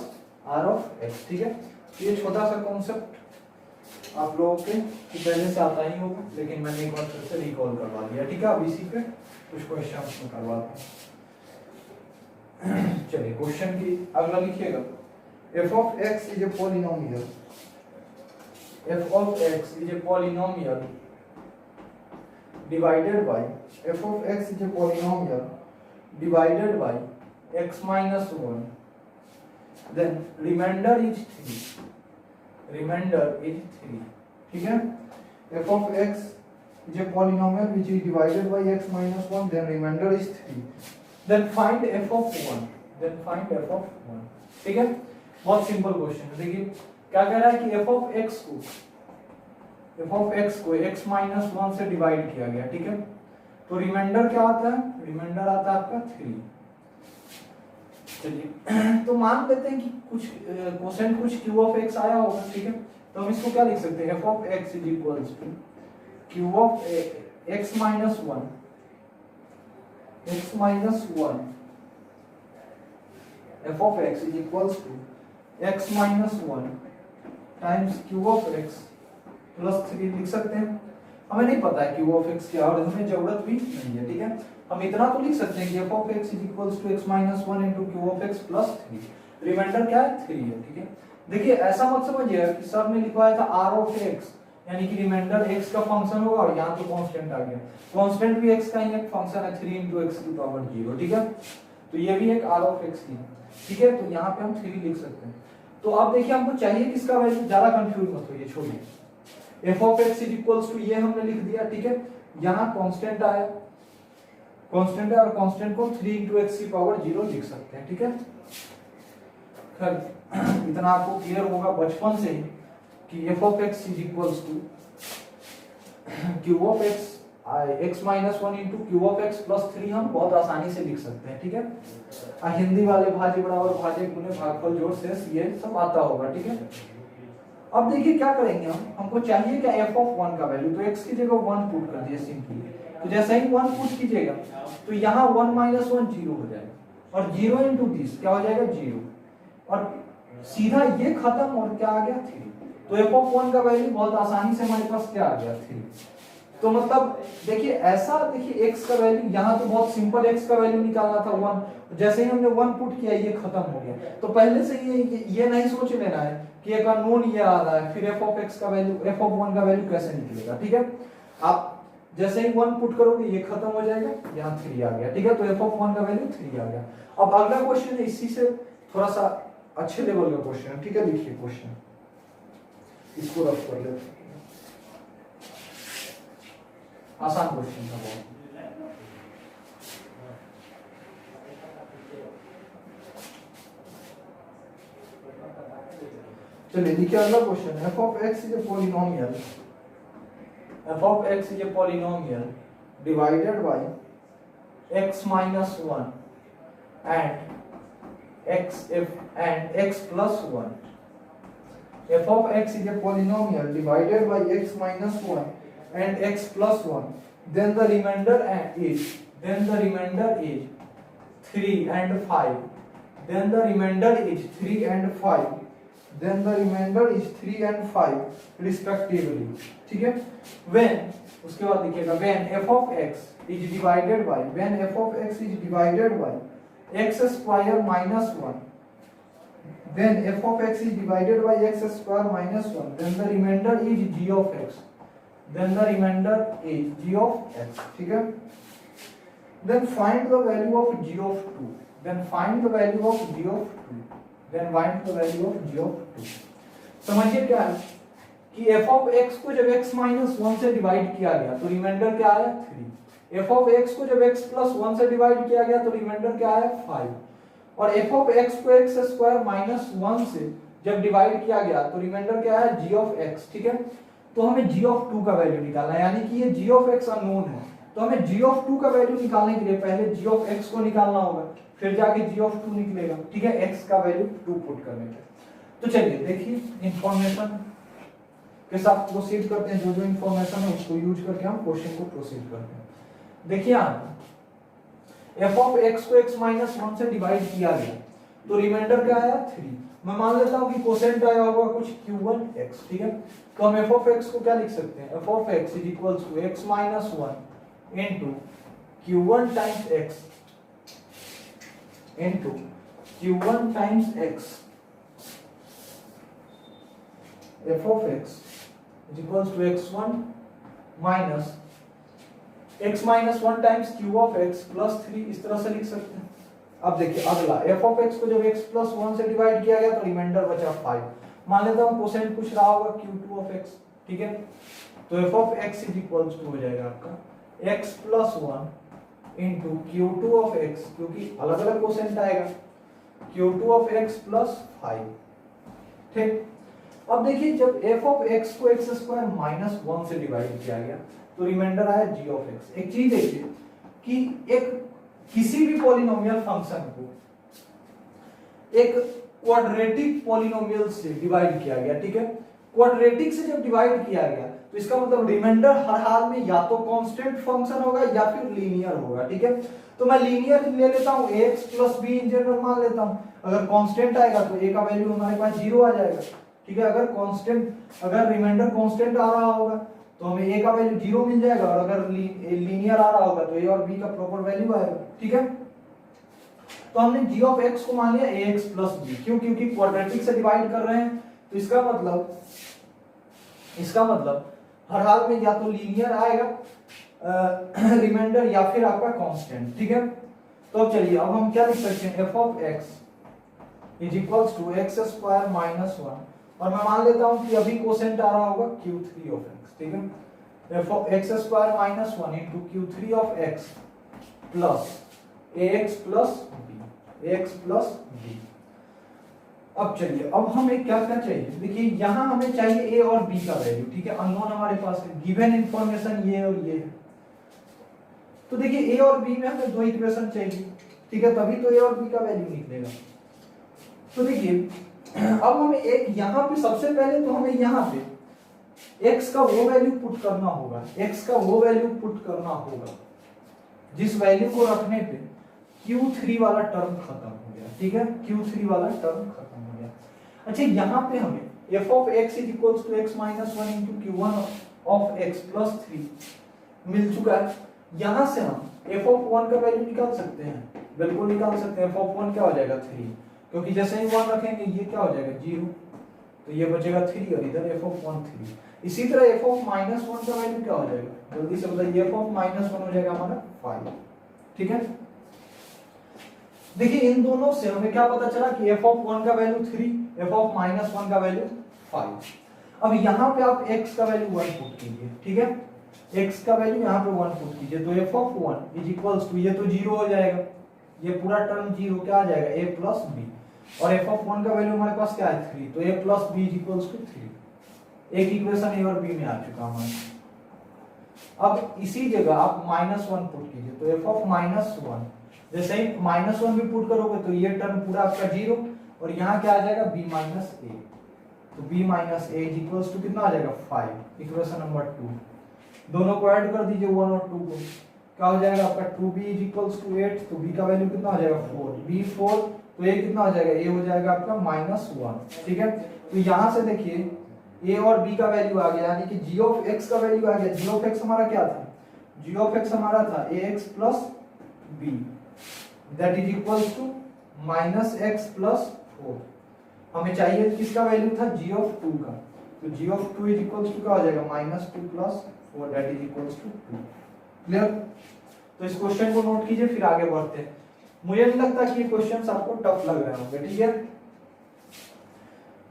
r of x, ठीक है। ये छोटा सा कॉन्सेप्ट आप लोगों के पहले से आता ही होगा, लेकिन मैंने एक बार फिर से रिकॉल करवा दिया, ठीक है। अब इसी पे कुछ क्वेश्चंस में करवाते हैं। चलिए क्वेश्चन की अगला लिखिएगा, f of x is a polynomial, f of x is a polynomial divided by f of x is a polynomial divided by x minus 1, then remainder is 3, remainder is 3, ठीक है। f of x is a polynomial which is divided by x minus 1, then remainder is 3, then find f of 1, then find f of 1, ठीक है। बहुत सिंपल क्वेश्चन है। देखिए क्या कह रहा है कि f of x को x माइनस 1 से डिवाइड किया गया, ठीक है, तो रिमाइंडर क्या आता है, रिमाइंडर आता है आपका 3। चलिए तो मान लेते हैं कि कुछ कोसेंट कुछ q ऑफ x आया होगा, ठीक है, तो हम इसको क्या लिख सकते हैं, f of x is equals to q of x minus 1, x minus 1 f of x is equals to x minus 1 times q of x plus 3 लिख सकते हैं। हमें नहीं पता है q ऑफ x क्या और हमें जरूरत भी नहीं है, ठीक है। हम इतना तो लिख सकते हैं कि f of x is equals to x minus 1 into q of x plus 3, remainder क्या है 3 है, ठीक है। देखिए ऐसा मत समझिए कि सर ने लिखवाया था r ऑफ x, यानी कि रिमाइंडर x का फंक्शन होगा और यहाँ तो कांस्टेंट आ गया, कांस्टेंट भी x का ही एक फंक्शन है 3 इनटू x की पावर 0, ठीक है। तो ये भी एक r ऑफ x की, ठीक है, तो यहाँ पे हम 3 लिख सकते हैं। तो अब देखिए हमको चाहिए किसका वैल्यू, ज्यादा कंफ्यूज मत होइए, छोड़िए। f of x is equals to ये हमने लिख दिया, ठीक है, यहाँ कांस्टेंट आया, कांस्टेंट है और कांस्टेंट को 3 इनटू x की पावर 0 लिख सकते हैं, ठीक है। खैर इतना आपको क्लियर होगा बचपन से ही कि f of x is equals to q of x x minus 1 into q of x plus 3 हम बहुत आसानी से लिख सकते हैं, ठीक है। हिंदी वाले भाज्य बराबर भाज्य गुणे भागफल जोड़ शेष ये सब आता होगा, ठीक है। अब देखिए क्या करेंगे हमको चाहिए क्या f ऑफ 1 का वैल्यू, तो x की जगह 1 पुट कर दिए सिंपली, तो जैसे ही 1 पुट कीजिएगा तो यहाँ 1 माइनस 1 0 हो जाएगा और 0 इंटू दिस क्या हो जाएगा 0 और सीधा ये खत्म और क्या आ गया 3। तो f ऑफ 1 का वैल्यू बहुत आसानी से हमारे पास क्या आ गया 3। तो मतलब देखिए ऐसा, देखिए x का वैल्यू यहाँ तो बहुत सिंपल, x का वैल्यू निकालना था 1, जैसे ही हमने 1 पुट किया ये खत्म हो गया। तो पहले से ये नहीं सोच लेना है कि एक अननोन ये आ रहा है, फिर f ऑफ x का वैल्यू, f ऑफ 1 का वैल्यू कैसे निकलेगा, ठीक है। आप जैसे ही 1 पुट करोगे ये खत्म हो जाएगा, यहाँ 3 आ गया, ठीक है। तो f ऑफ 1 का वैल्यू 3 आ गया। अब अगला क्वेश्चन है इसी से थोड़ा सा अच्छे लेवल का क्वेश्चन है, ठीक है। देखिए क्वेश्चन इसको रफ कर लेते हैं, आसान क्वेश्चन था बहुत। चलिए देखिए अगला question, f of x is a polynomial, f of x is a polynomial divided by x minus 1 and x plus 1. f of x is a polynomial divided by x minus 1 and x plus 1, then the remainder is 3 and 5, then the remainder is 3 and 5, then the remainder is 3 and 5 respectively, ठीक है। when, उसके बाद लिखिएगा when f of x is divided by, when f of x is divided by x square minus 1, when f of x is divided by x square minus 1, then the remainder is g of x, then the remainder is g of x, ठीक है। then find the value of g of 2, then find the value of g of 2, then find the value of g of 2। समझिए क्या है कि f of x को जब x minus 1 से डिवाइड किया गया तो रिमाइंडर क्या आया 3, f of x को जब x plus 1 से डिवाइड किया गया तो रिमाइंडर क्या आया 5, और f of x को x square minus 1 से जब डिवाइड किया गया तो रिमाइंडर क्या है g of x, ठीक है। तो हमें g of 2 का वैल्यू निकालना है, यानी कि ये g of x अननोन है, तो हमें g of 2 का वैल्यू निकालने के लिए पहले g of x को निकालना होगा, फिर जाके g of 2 निकलेगा, ठीक है, x का वैल्यू 2 पुट करने पे। तो चलिए देखिए इंफॉर्मेशन के साथ प्रोसीड करते हैं, जो इंफॉर्मेशन है उसको यूज करके हम क्वेश्चन को प्रोसीड करते हैं। देखिए यहाँ f of x को x minus 1 से डिवाइड किया गया तो रिमाइंडर क्या आया 3, मैं मान लेता हूँ कि कोसेंट आया होगा कुछ q1x, ठीक है। तो हम f of x को क्या लिख सकते हैं, f of x is equals to x minus 1 into q1 times x into q1 times x, f of x is equals to x1 minus x minus 1 times q of x plus 3, इस तरह से लिख सकते हैं। अब देखिए अगला f of x को जब x plus 1 से डिवाइड किया गया तो रिमाइंडर बचा 5, मान लेता हूँ कोसेंट पूछ रहा होगा q2 of x, ठीक है। तो f of x is equals to हो जाएगा आपका x plus 1 into q2 of x, क्योंकि अलग अलग कोसेंट आएगा, q2 of x plus 5, ठीक। अब देखिए जब f of x को x square minus 1 से डिवाइड किया गया तो रिमाइंडर आया g of x। एक चीज देखिए कि एक किसी भी पॉलिनोमियल फंक्शन को एक क्वाड्रेटिक पॉलिनोमियल से डिवाइड किया गया, ठीक है। क्वाड्रेटिक से जब डिवाइड किया गया तो इसका मतलब रिमाइंडर हर हाल में या तो कांस्टेंट फंक्शन होगा या फिर लीनियर होगा, ठीक है। तो मैं लीनियर ले लेता हूं, ax plus b in general मान लेता हूं। अगर कांस्टेंट आएगा तो a का वैल्यू हमारे पास 0 आ जाएगा, ठीक है। अगर रिमाइंडर कांस्टेंट आ रहा होगा तो हमें a का वैल्यू 0 मिल जाएगा, और अगर लीनियर आ रहा होगा तो a और b का प्रॉपर वैल्यू आएगा, ठीक है। तो हमने g of x को मान लिया ax plus b, क्यों, क्योंकि क्वाड्रेटिक से डिवाइड कर रहे हैं, तो इसका मतलब हर हाल में या तो लीनियर आएगा रिमाइंडर या फिर आपका कांस्टेंट, ठीक है। तो अब चलिए अब हम क्या लिख सकते हैं, f of x is equals to x square minus 1, और मैं मान लेता हूं कि अभी कोसेंट आ रहा होगा q3 of x, ठीक है। f of x square minus 1 into q3 of x plus ax plus b। अब चलिए अब हमें क्या क्या चाहिए, देखिए यहाँ हमें चाहिए a और b का वैल्यू, ठीक है। अननोन हमारे पास है, गिवन इंफॉर्मेशन ये और ये है। तो देखिए a और b में हमें दो इक्वेशन चाहिए, ठीक है, तभी तो a और b का वैल्यू निकलेगा। तो देखिए अब हमें एक यहाँ पे सबसे पहले तो हमें यहाँ पे x का वो वैल्यू पुट करना होगा, x का वो वैल्यू पुट करना होगा जिस वैल्यू को रखने पे q3 वाला टर्म खत्म हो गया, ठीक है। q3 वाला टर्म खत्म हो गया। अच्छा यहाँ पे हमें f of x is equals to x minus 1 into q1 of x plus 3, मिल चुका है। यहां से हम f(1) का वैल्यू निकाल सकते हैं, बिल्कुल निकाल सकते हैं। f(1) क्या हो जाएगा 3, क्योंकि जैसे ही 1 रखेंगे ये क्या हो जाएगा 0, तो ये बचेगा 3 और इधर f(1) 3। इसी तरह f(-1) का वैल्यू क्या हो जाएगा, जल्दी से बताइए। f(-1) हो जाएगा हमारा 5, ठीक है। देखिए इन दोनों से हमें क्या पता चला कि f(1) का वैल्यू 3, f(-1) का वैल्यू 5। अब यहाँ पे आप x का वैल्यू 1 पुट कीजिए, ठीक है। x का वैल्यू यहाँ पे 1 पुट कीजिए, तो f(1) इज इक्वल्स टू, ये तो 0 हो जाएगा, ये पूरा टर्म 0, क्या आ जाएगा a प्लस b, और f(1) का वैल्यू हमारे पास क्या है 3, तो a plus b is equals to 3। एक इक्वेशन a और b में आ चुका हमारा। अब इसी जगह आप -1 पुट कीजिए, तो f(-1), जैसे ही -1 भी पुट करोगे तो ये टर्म पूरा आपका 0, और यहाँ क्या आ जाएगा b माइनस a, तो b minus a is equals to कितना आ जाएगा 5, इक्वेशन नंबर 2। दोनों को ऐड कर दीजिए 1 और 2 को, क्या हो जाएगा आपका 2b इज इक्वल्स टू 8, तो b का वैल्यू कितना हो जाएगा 4, b 4, तो a कितना हो जाएगा, a हो जाएगा आपका -1, ठीक है। तो यहाँ से देखिए a और b का वैल्यू आ गया, यानी कि g ऑफ x का वैल्यू आ गया। g ऑफ x हमारा क्या था, g ऑफ x हमारा था ax plus b, that is equals to -x plus 4। हमें चाहिए किसका वैल्यू था, g ऑफ 2 का, तो g of 2 is equals to क्या हो जाएगा -2 plus 4, that is equals to 2। Clear. तो इस क्वेश्चन को नोट कीजिए, फिर आगे बढ़ते हैं। मुझे नहीं लगता कि ये क्वेश्चंस आपको टफ लग रहे होंगे, ठीक है।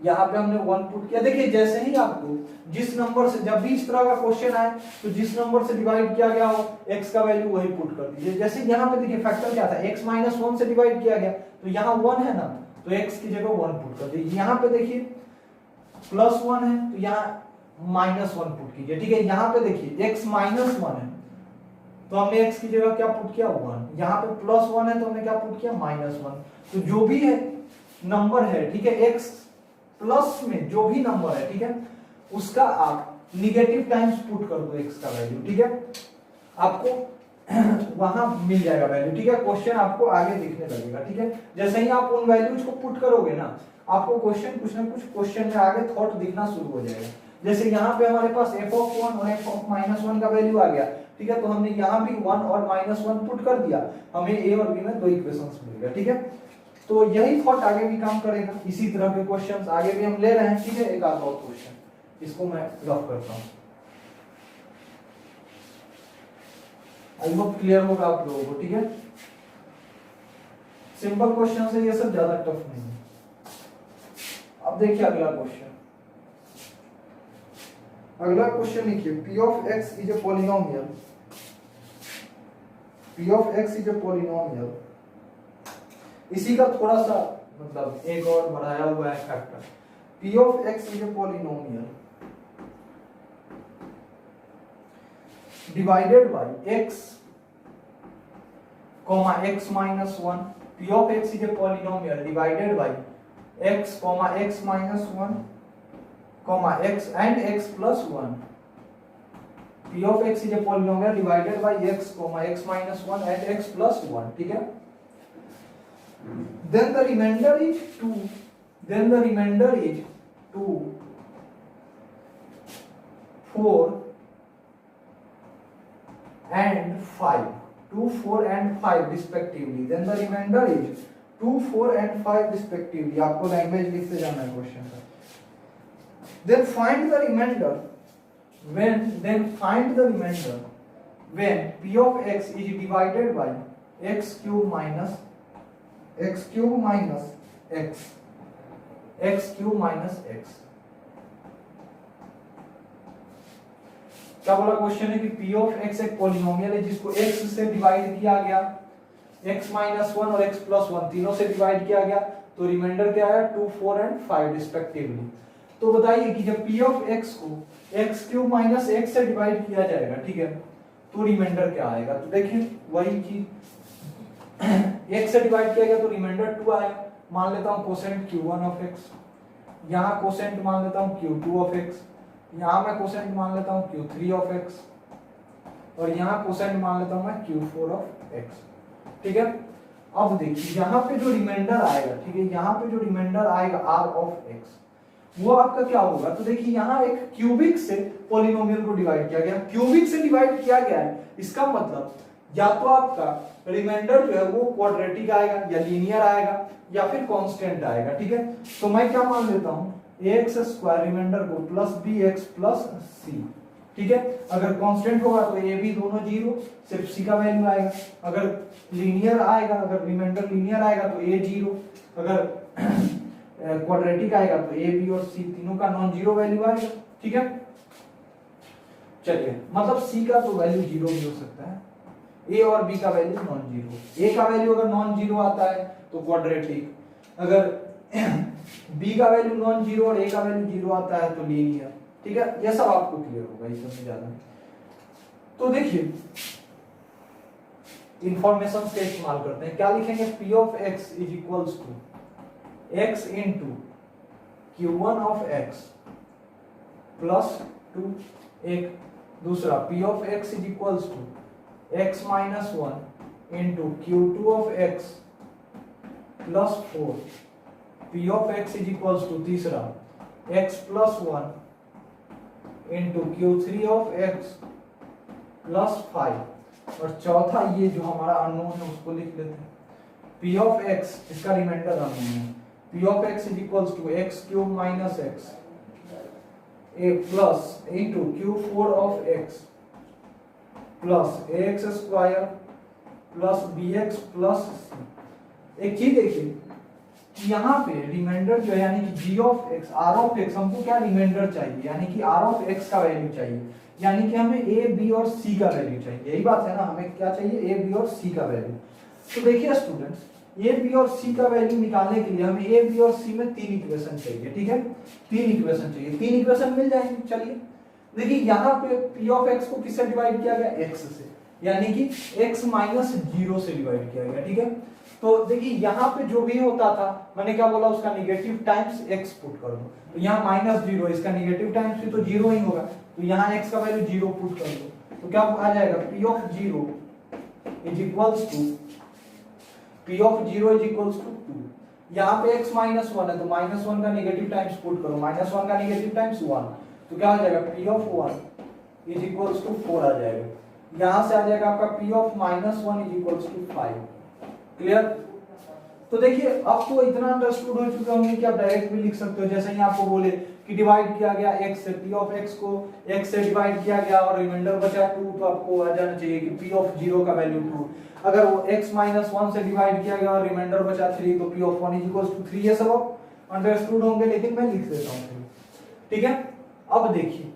यहाँ पे हमने 1 पुट किया। देखिए जैसे ही आपको जिस नंबर से, जब भी इस तरह का क्वेश्चन आए तो जिस नंबर से डिवाइड किया गया हो x का वैल्यू वही पुट कर दीजिए। जैसे यहाँ पे देखिए फैक्टर क्या था, x माइनस 1 से डिवाइड किया गया, तो यहाँ 1 है ना, तो x की जगह 1 पुट कर दीजिए। यहाँ पे देखिए प्लस 1 है, तो यहाँ -1 पुट कीजिए, ठीक है। यहाँ पे देखिए x माइनस 1 है, तो हमने x की जगह क्या पुट किया 1, यहाँ पे प्लस 1 है तो हमने क्या पुट किया -1। तो जो भी है नंबर है, ठीक है, x प्लस में जो भी नंबर है, ठीक है, उसका आप निगेटिव टाइम्स पुट कर दो x का वैल्यू, ठीक है, आपको वहां मिल जाएगा वैल्यू, ठीक है। क्वेश्चन आपको आगे दिखने लगेगा, ठीक है। जैसे ही आप उन वैल्यूज को पुट करोगे ना, आपको क्वेश्चन कुछ ना कुछ क्वेश्चन में आगे थॉट दिखना शुरू हो जाएगा। जैसे यहाँ पे हमारे पास f(1) और f(-1) का वैल्यू आ गया, ठीक है, तो हमने यहाँ भी 1 और -1 पुट कर दिया, हमें a और b में 2 इक्वेशंस मिल गए, ठीक है। तो यही थॉट आगे भी काम करेगा, इसी तरह के क्वेश्चंस आगे भी हम ले रहे हैं, ठीक है। एक आध और क्वेश्चन, इसको मैं रफ करता हूं। आई होप क्लियर होगा आप लोगों को, ठीक है। सिंपल क्वेश्चन है, ये सब ज्यादा टफ नहीं है। अब देखिए अगला क्वेश्चन। अगला क्वेश्चन लिखिए, p of x is a polynomial, p of x is a polynomial। इसी का थोड़ा सा मतलब एक और बढ़ाया हुआ है factor. p of x is a polynomial divided by x, x minus 1। p of x is a polynomial divided by x, x minus 1, x and x plus 1। p of x is a polynomial divided by x, x minus 1 and x plus 1, ठीक है। Then the remainder is 2, then the remainder is 2, 4 and 5, 2, 4 and 5 respectively। Then the remainder is 2, 4 and 5 respectively। आपको लैंग्वेज लिखते जाना है क्वेश्चन का। Then find the remainder when p of x is divided by x cube minus x, x cube minus x। क्या बोला क्वेश्चन है कि p of x एक पॉलिनोमियल है जिसको x से डिवाइड किया गया, x minus 1 और x plus 1 तीनों से डिवाइड किया गया, तो रिमाइंडर क्या है 2, 4 and 5 रिस्पेक्टिवली। तो बताइए कि जब p of x को x क्यूब माइनस x से डिवाइड किया जाएगा, ठीक है, तो रिमाइंडर क्या आएगा। तो देखिए वही चीज, x से डिवाइड किया गया तो रिमाइंडर 2 आएगा। मान लेता हूं कोसेंट q1 ऑफ x, यहाँ कोसेंट मान लेता हूं q2 ऑफ x, यहाँ मैं कोसेंट मान लेता हूं q3 ऑफ x, और यहाँ कोसेंट मान लेता हूं मैं q4 ऑफ x, ठीक है। अब देखिए यहाँ पे जो रिमाइंडर आएगा, ठीक है, यहाँ पे जो रिमाइंडर आएगा r ऑफ x, वो आपका क्या होगा, तो देखिए यहाँ एक क्यूबिक से पॉलिनोमियल को डिवाइड किया गया, क्यूबिक से डिवाइड किया गया है, इसका मतलब या तो आपका रिमाइंडर जो है वो क्वाड्रेटिक आएगा या लीनियर आएगा या फिर कांस्टेंट आएगा, ठीक है। तो मैं क्या मान लेता हूं, ax स्क्वायर रिमाइंडर को प्लस bx प्लस c, ठीक है। अगर कांस्टेंट होगा तो a b दोनों जीरो, सिर्फ c का वैल्यू आएगा। अगर लीनियर आएगा, अगर रिमाइंडर लीनियर आएगा तो a जीरो, अगर क्वाड्रेटिक आएगा तो a b और c तीनों का नॉन जीरो वैल्यू आएगा, ठीक है। चलिए, मतलब c का तो वैल्यू जीरो भी हो सकता है, a और b का वैल्यू नॉन जीरो। a का वैल्यू अगर नॉन जीरो आता है तो क्वाड्रेटिक, अगर b का वैल्यू नॉन जीरो और a का वैल्यू जीरो आता है तो लीनियर, ठीक है। यह सब आपको क्लियर होगा, इसमें ज्यादा। तो देखिए इंफॉर्मेशन का इस्तेमाल करते हैं, क्या लिखेंगे, p of x is equals to x into q1 of x plus 2, एक। दूसरा p of x is equals to x minus 1 into q2 of x plus 4, p of x is equals to तीसरा x plus 1 into q3 of x plus 5, और चौथा ये जो हमारा अननोन है उसको लिख लेते हैं, p ऑफ x, इसका रिमाइंडर अननोन है, p of x is equals to x cube minus x a plus into q4 of x plus ax square plus bx plus c। एक चीज देखिए कि यहाँ पे रिमाइंडर जो है यानी कि g of x, r of x, हमको क्या रिमाइंडर चाहिए, यानी कि r ऑफ x का वैल्यू चाहिए, यानी कि हमें a b और c का वैल्यू चाहिए, यही बात है ना, हमें क्या चाहिए, a b और c का वैल्यू। तो देखिए स्टूडेंट्स, a b और c का वैल्यू निकालने के लिए हमें a b और c में 3 इक्वेशन चाहिए, ठीक है, 3 इक्वेशन चाहिए, 3 इक्वेशन मिल जाएंगे। चलिए देखिए यहाँ पे p ऑफ x को किससे डिवाइड किया गया, x से, यानी कि x माइनस 0 से डिवाइड किया गया, ठीक है। तो देखिए यहाँ पे जो भी होता था, मैंने क्या बोला, उसका नेगेटिव टाइम्स x पुट कर दो, तो यहाँ माइनस 0, इसका नेगेटिव टाइम्स भी तो 0 ही होगा, तो यहाँ x का वैल्यू 0 पुट कर दो, तो क्या आ जाएगा, p of 0 is equals to, p of 0 is equals to 2। यहाँ पे x माइनस 1 है तो माइनस 1 का नेगेटिव टाइम्स पुट करो, माइनस 1 का नेगेटिव टाइम्स 1, तो क्या हो जाएगा, p of 1 is equals to 4 आ जाएगा। यहां से आ जाएगा आपका p of minus 1 is equals to 5। Clear. तो देखिए अब तो इतना अंडरस्टूड हो चुका होंगे कि आप डायरेक्ट भी लिख सकते हो, जैसे ही आपको बोले कि डिवाइड किया गया x से, p ऑफ x को x से डिवाइड किया गया और रिमाइंडर बचा 2, तो आपको आ जाना चाहिए कि p ऑफ 0 का वैल्यू 2। अगर वो x माइनस 1 से डिवाइड किया गया और रिमाइंडर बचा 3, तो p of 1 is equals to 3। ये सब आप अंडरस्टूड होंगे, लेकिन मैं लिख देता हूं, ठीक है। अब देखिए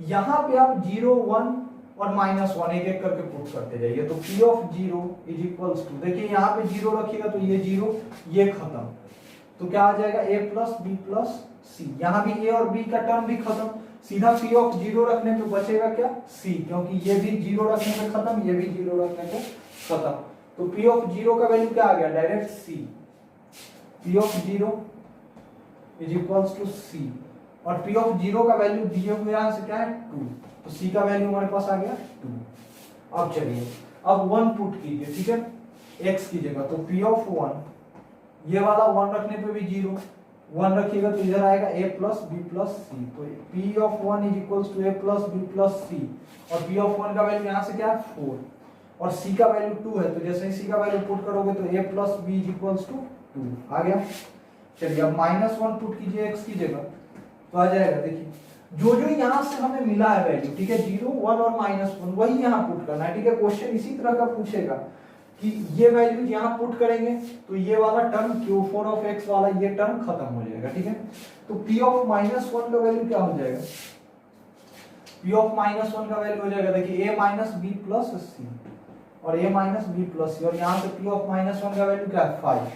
यहाँ पे आप 0, 1 और माइनस 1 एक एक करके पुट करते जाइए, तो p of 0 is equals to, देखिए यहाँ पे 0 रखिएगा तो ये 0, ये खत्म, तो क्या आ जाएगा, a plus b plus c। यहाँ भी a और b का टर्म भी खत्म, सीधा p ऑफ 0 रखने पे बचेगा क्या, c, क्योंकि ये भी 0 रखने पे खत्म, ये भी 0 रखने पे खत्म, तो p ऑफ 0 का वैल्यू क्या आ गया, direct c, p of 0 is equals to c, और p ऑफ 0 का वैल्यू दिए हुए यहां से क्या है, 2, तो c का वैल्यू हमारे पास आ गया 2। अब चलिए अब 1 पुट कीजिए, ठीक है, x की जगह, तो p ऑफ 1, ये वाला 1 रखने पे भी 0, 1 रखिएगा तो इधर आएगा a plus b plus c, तो p of 1 is equals to a plus b plus c, और p ऑफ 1 का वैल्यू यहां से क्या है, 4, और c का वैल्यू 2 है, तो जैसे ही c का वैल्यू पुट करोगे तो a plus b is equals to 2 आ गया। चलिए अब -1 पुट कीजिए x की जगह, तो आ जाएगा, देखिए जो जो यहां से हमें मिला है वैल्यू, ठीक है, 0, 1 और -1, वही यहां पुट करना है, ठीक है। क्वेश्चन इसी तरह का पूछेगा कि ये वैल्यू यहां पुट करेंगे तो ये वाला टर्म q4 ऑफ x वाला ये टर्म खत्म हो जाएगा, ठीक है। तो p ऑफ -1 का वैल्यू क्या हो जाएगा, p ऑफ -1 का वैल्यू हो जाएगा, देखिए a minus b plus c, और a minus b plus c, और यहाँ से p ऑफ -1 का वैल्यू क्या है, 5,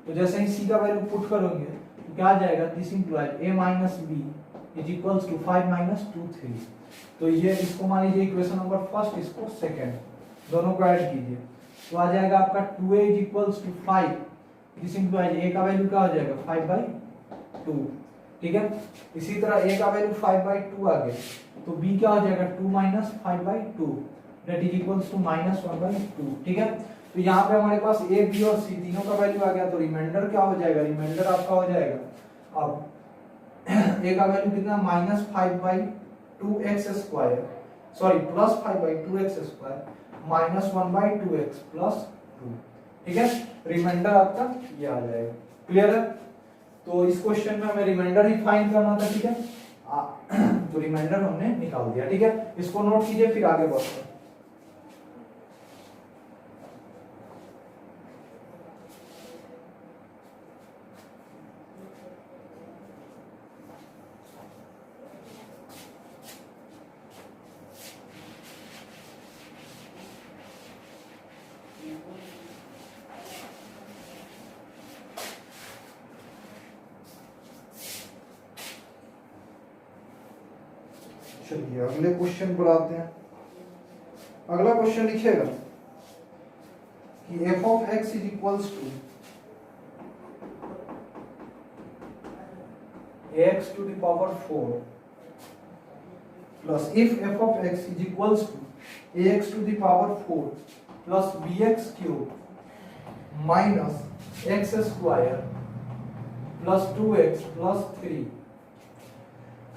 तो जैसे ही c का वैल्यू पुट करोगे तो क्या आ जाएगा, this implies a minus b is equals to 5 minus 2 3, तो ये इसको मान लीजिए इक्वेशन नंबर फर्स्ट, इसको सेकंड, दोनों को ऐड कीजिए तो आ जाएगा आपका 2a is equals to 5, this implies a का वैल्यू क्या हो जाएगा, 5/2, ठीक है। इसी तरह a का वैल्यू 5/2 आ गया, तो b क्या हो जाएगा, 2 minus 5/2 that is equals to -1/2, ठीक है। तो यहाँ पे हमारे पास a b और c तीनों का वैल्यू आ गया, तो रिमाइंडर क्या हो जाएगा, रिमाइंडर आपका हो जाएगा अब ए का वैल्यू कितना -5/2x², सॉरी +5/2x² -1/2x + 2, ठीक है। रिमाइंडर आपका ये आ जाएगा। क्लियर है? तो इस क्वेश्चन में हमें रिमाइंडर ही फाइंड करना था, ठीक है। तो रिमाइंडर हमने निकाल दिया, ठीक है। इसको नोट कीजिए, फिर आगे बढ़ते हैं। चलिए अगले क्वेश्चन पर आते हैं। अगला क्वेश्चन लिखिएगा कि f(x) = ax⁴ plus if f(x) = ax⁴ plus bx³ minus x² plus 2x plus 3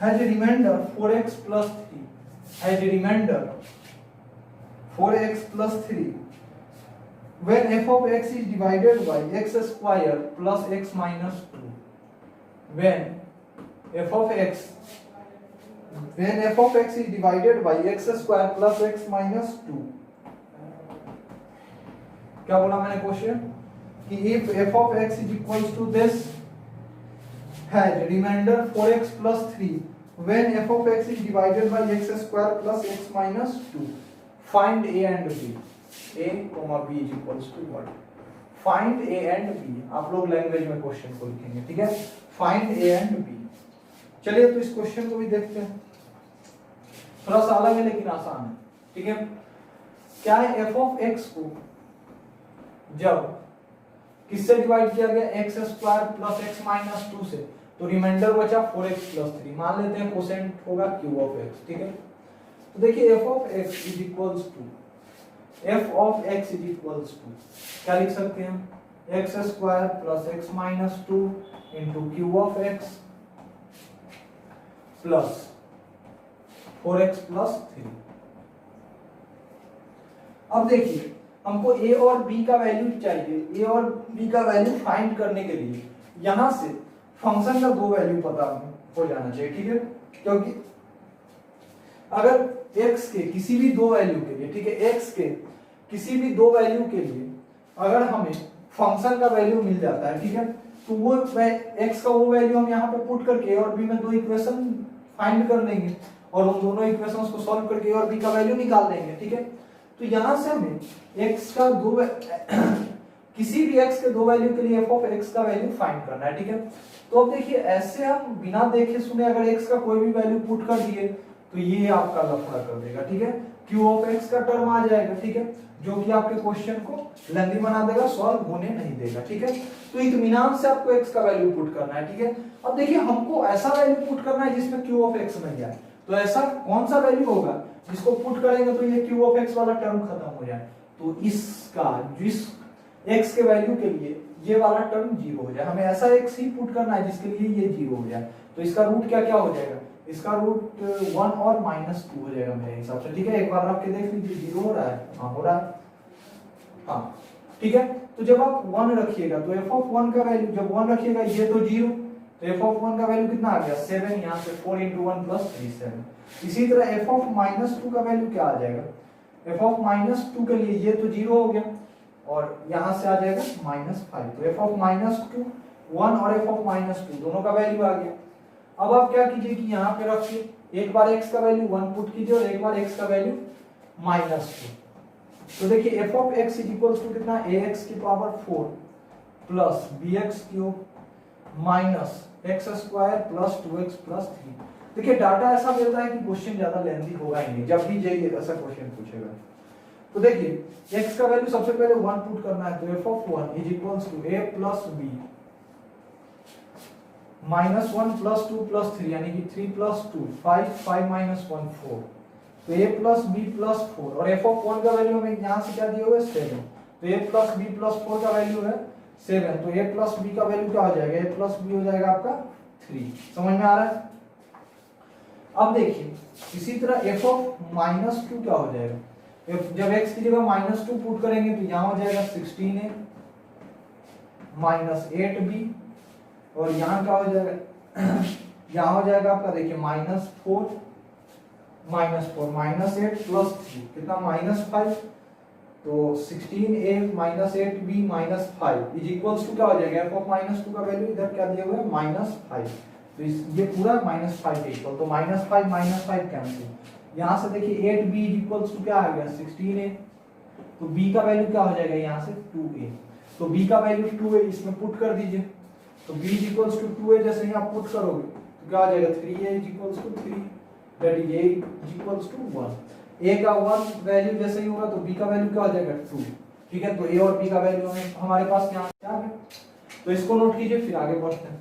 has a remainder 4x plus 3, has a remainder 4x plus 3 when f(x) is divided by x² plus x minus 2, when f(x) is divided by x² plus x minus 2, क्या बोला मैंने क्वेश्चन कि if f(x) = this has remainder 4x plus 3 when f(x) is divided by x² plus x minus 2, find a and b, a, b = what? Find a and b, आप लोग लैंग्वेज में क्वेश्चन को लिखेंगे, ठीक है। Find a and b। चलिए तो इस क्वेश्चन को भी देखते हैं, थोड़ा सा अलग है लेकिन आसान है, ठीक है। क्या है, f(x) को जब किससे डिवाइड किया गया, x² plus x minus 2 से, तो रिमाइंडर बचा 4x plus 3, मान लेते हैं कोसेंट होगा q(x), ठीक है। तो देखिए f(x) क्या लिख सकते हैं, x² plus x minus 2 into q(x) plus 4x plus 3। अब देखिए हमको a और b का वैल्यू चाहिए, a और b का वैल्यू फाइंड करने के लिए यहां से फंक्शन का दो वैल्यू पता हो जाना चाहिए, ठीक है। क्योंकि अगर x के किसी भी दो वैल्यू के लिए, ठीक है, x के किसी भी दो वैल्यू के लिए अगर हमें फंक्शन का वैल्यू मिल जाता है, ठीक है, तो वो x का वो वैल्यू हम यहाँ पे पुट करके और b में दो इक्वेशन फाइंड कर लेंगे और उन दोनों इक्वेशंस को सॉल्व करके और b का वैल्यू निकाल देंगे, ठीक है। तो यहां से हमें x का दो किसी भी x के दो वैल्यू के लिए f(x) का वैल्यू फाइंड करना है, ठीक है। तो अब देखिए ऐसे हम बिना देखे सुने अगर x का कोई भी वैल्यू पुट कर दिए तो ये आपका लफड़ा कर देगा, ठीक है। q(x) का टर्म आ जाएगा, ठीक है, जो कि आपके क्वेश्चन को लेंथी बना देगा, सॉल्व होने नहीं देगा, ठीक है। तो इत्मीनान से आपको x का वैल्यू पुट करना है, ठीक है। अब देखिए हमको ऐसा वैल्यू पुट करना है जिसमें q(x) मिल जाए, तो ऐसा कौन सा वैल्यू होगा जिसको पुट करेंगे तो ये q(x) वाला टर्म खत्म हो जाए, तो इसका जिस x के वैल्यू के लिए ये वाला टर्म 0 हो जाए, हमें ऐसा x ही पुट करना है जिसके लिए ये 0 हो जाए। तो इसका रूट क्या क्या हो जाएगा, इसका रूट 1 और -2 हो जाएगा मेरे हिसाब से, ठीक है। एक बार रख के देख लीजिए, 0 हो रहा है, हाँ हो रहा है, हाँ ठीक है। तो जब आप 1 रखिएगा तो f(1) का वैल्यू, जब 1 रखिएगा ये तो 0, तो f(1) का वैल्यू कितना आ गया 7, यहाँ से 4 × 1 + 3 7। इसी तरह f(-2) का वैल्यू क्या आ जाएगा, f(-2) के लिए ये तो 0 हो गया और यहाँ से आ जाएगा -5, तो f(-2) 1 और f(-2) दोनों का वैल्यू आ गया। अब आप क्या कीजिए कि यहाँ पे रखिए, एक बार x का वैल्यू 1 पुट कीजिए और एक बार x का वैल्यू -2। तो देखिए f(x) = कितना, ax⁴ plus bx³ minus x² plus 2x plus 3। देखिए डाटा ऐसा मिलता है कि क्वेश्चन ज्यादा लेंथी होगा ही नहीं जब भी ये ऐसा क्वेश्चन पूछेगा। तो देखिए x का वैल्यू सबसे पहले 1 पुट करना है, तो f(1) = a plus b -1 plus 2 plus 3 यानी कि 3 plus 2 5 5 - 1 4, तो a plus b plus 4 और f(1) का वैल्यू हमें यहाँ से क्या दिया हुआ है 7, तो a plus b plus 4 का वैल्यू है 7, तो a plus b का वैल्यू क्या हो जाएगा, a plus b हो जाएगा आपका 3। समझ में आ रहा है? अब देखिए इसी तरह एफ ऑफ -2 क्या हो जाएगा, जब x की जगह -2 पुट करेंगे तो यहाँ हो जाएगा 16a -8b, और यहाँ क्या हो जाएगा यहाँ हो जाएगा आपका देखिए -4 -8 प्लस 3 कितना -5, तो 16a -8b -5 is equals to क्या हो जाएगा, f ऑफ -2 का वैल्यू इधर क्या दिया हुआ है -5, तो ये पूरा -5 के इक्वल, तो -5 कैंसिल, यहाँ से देखिए 8b इज इक्वल्स टू क्या आ गया 16a, तो b का वैल्यू क्या हो जाएगा यहाँ से 2a, तो b का वैल्यू 2a इसमें पुट कर दीजिए, तो b is equals to 2a जैसे ही आप पुट करोगे तो क्या हो जाएगा 3a is equals to 3, that is a is equals to 1, a का 1 वैल्यू जैसे ही होगा तो b का वैल्यू क्या हो जाएगा 2, ठीक है, तो a और b का वैल्यू हमारे पास यहाँ आ गया, तो इसको नोट कीजिए फिर आगे बढ़ते हैं।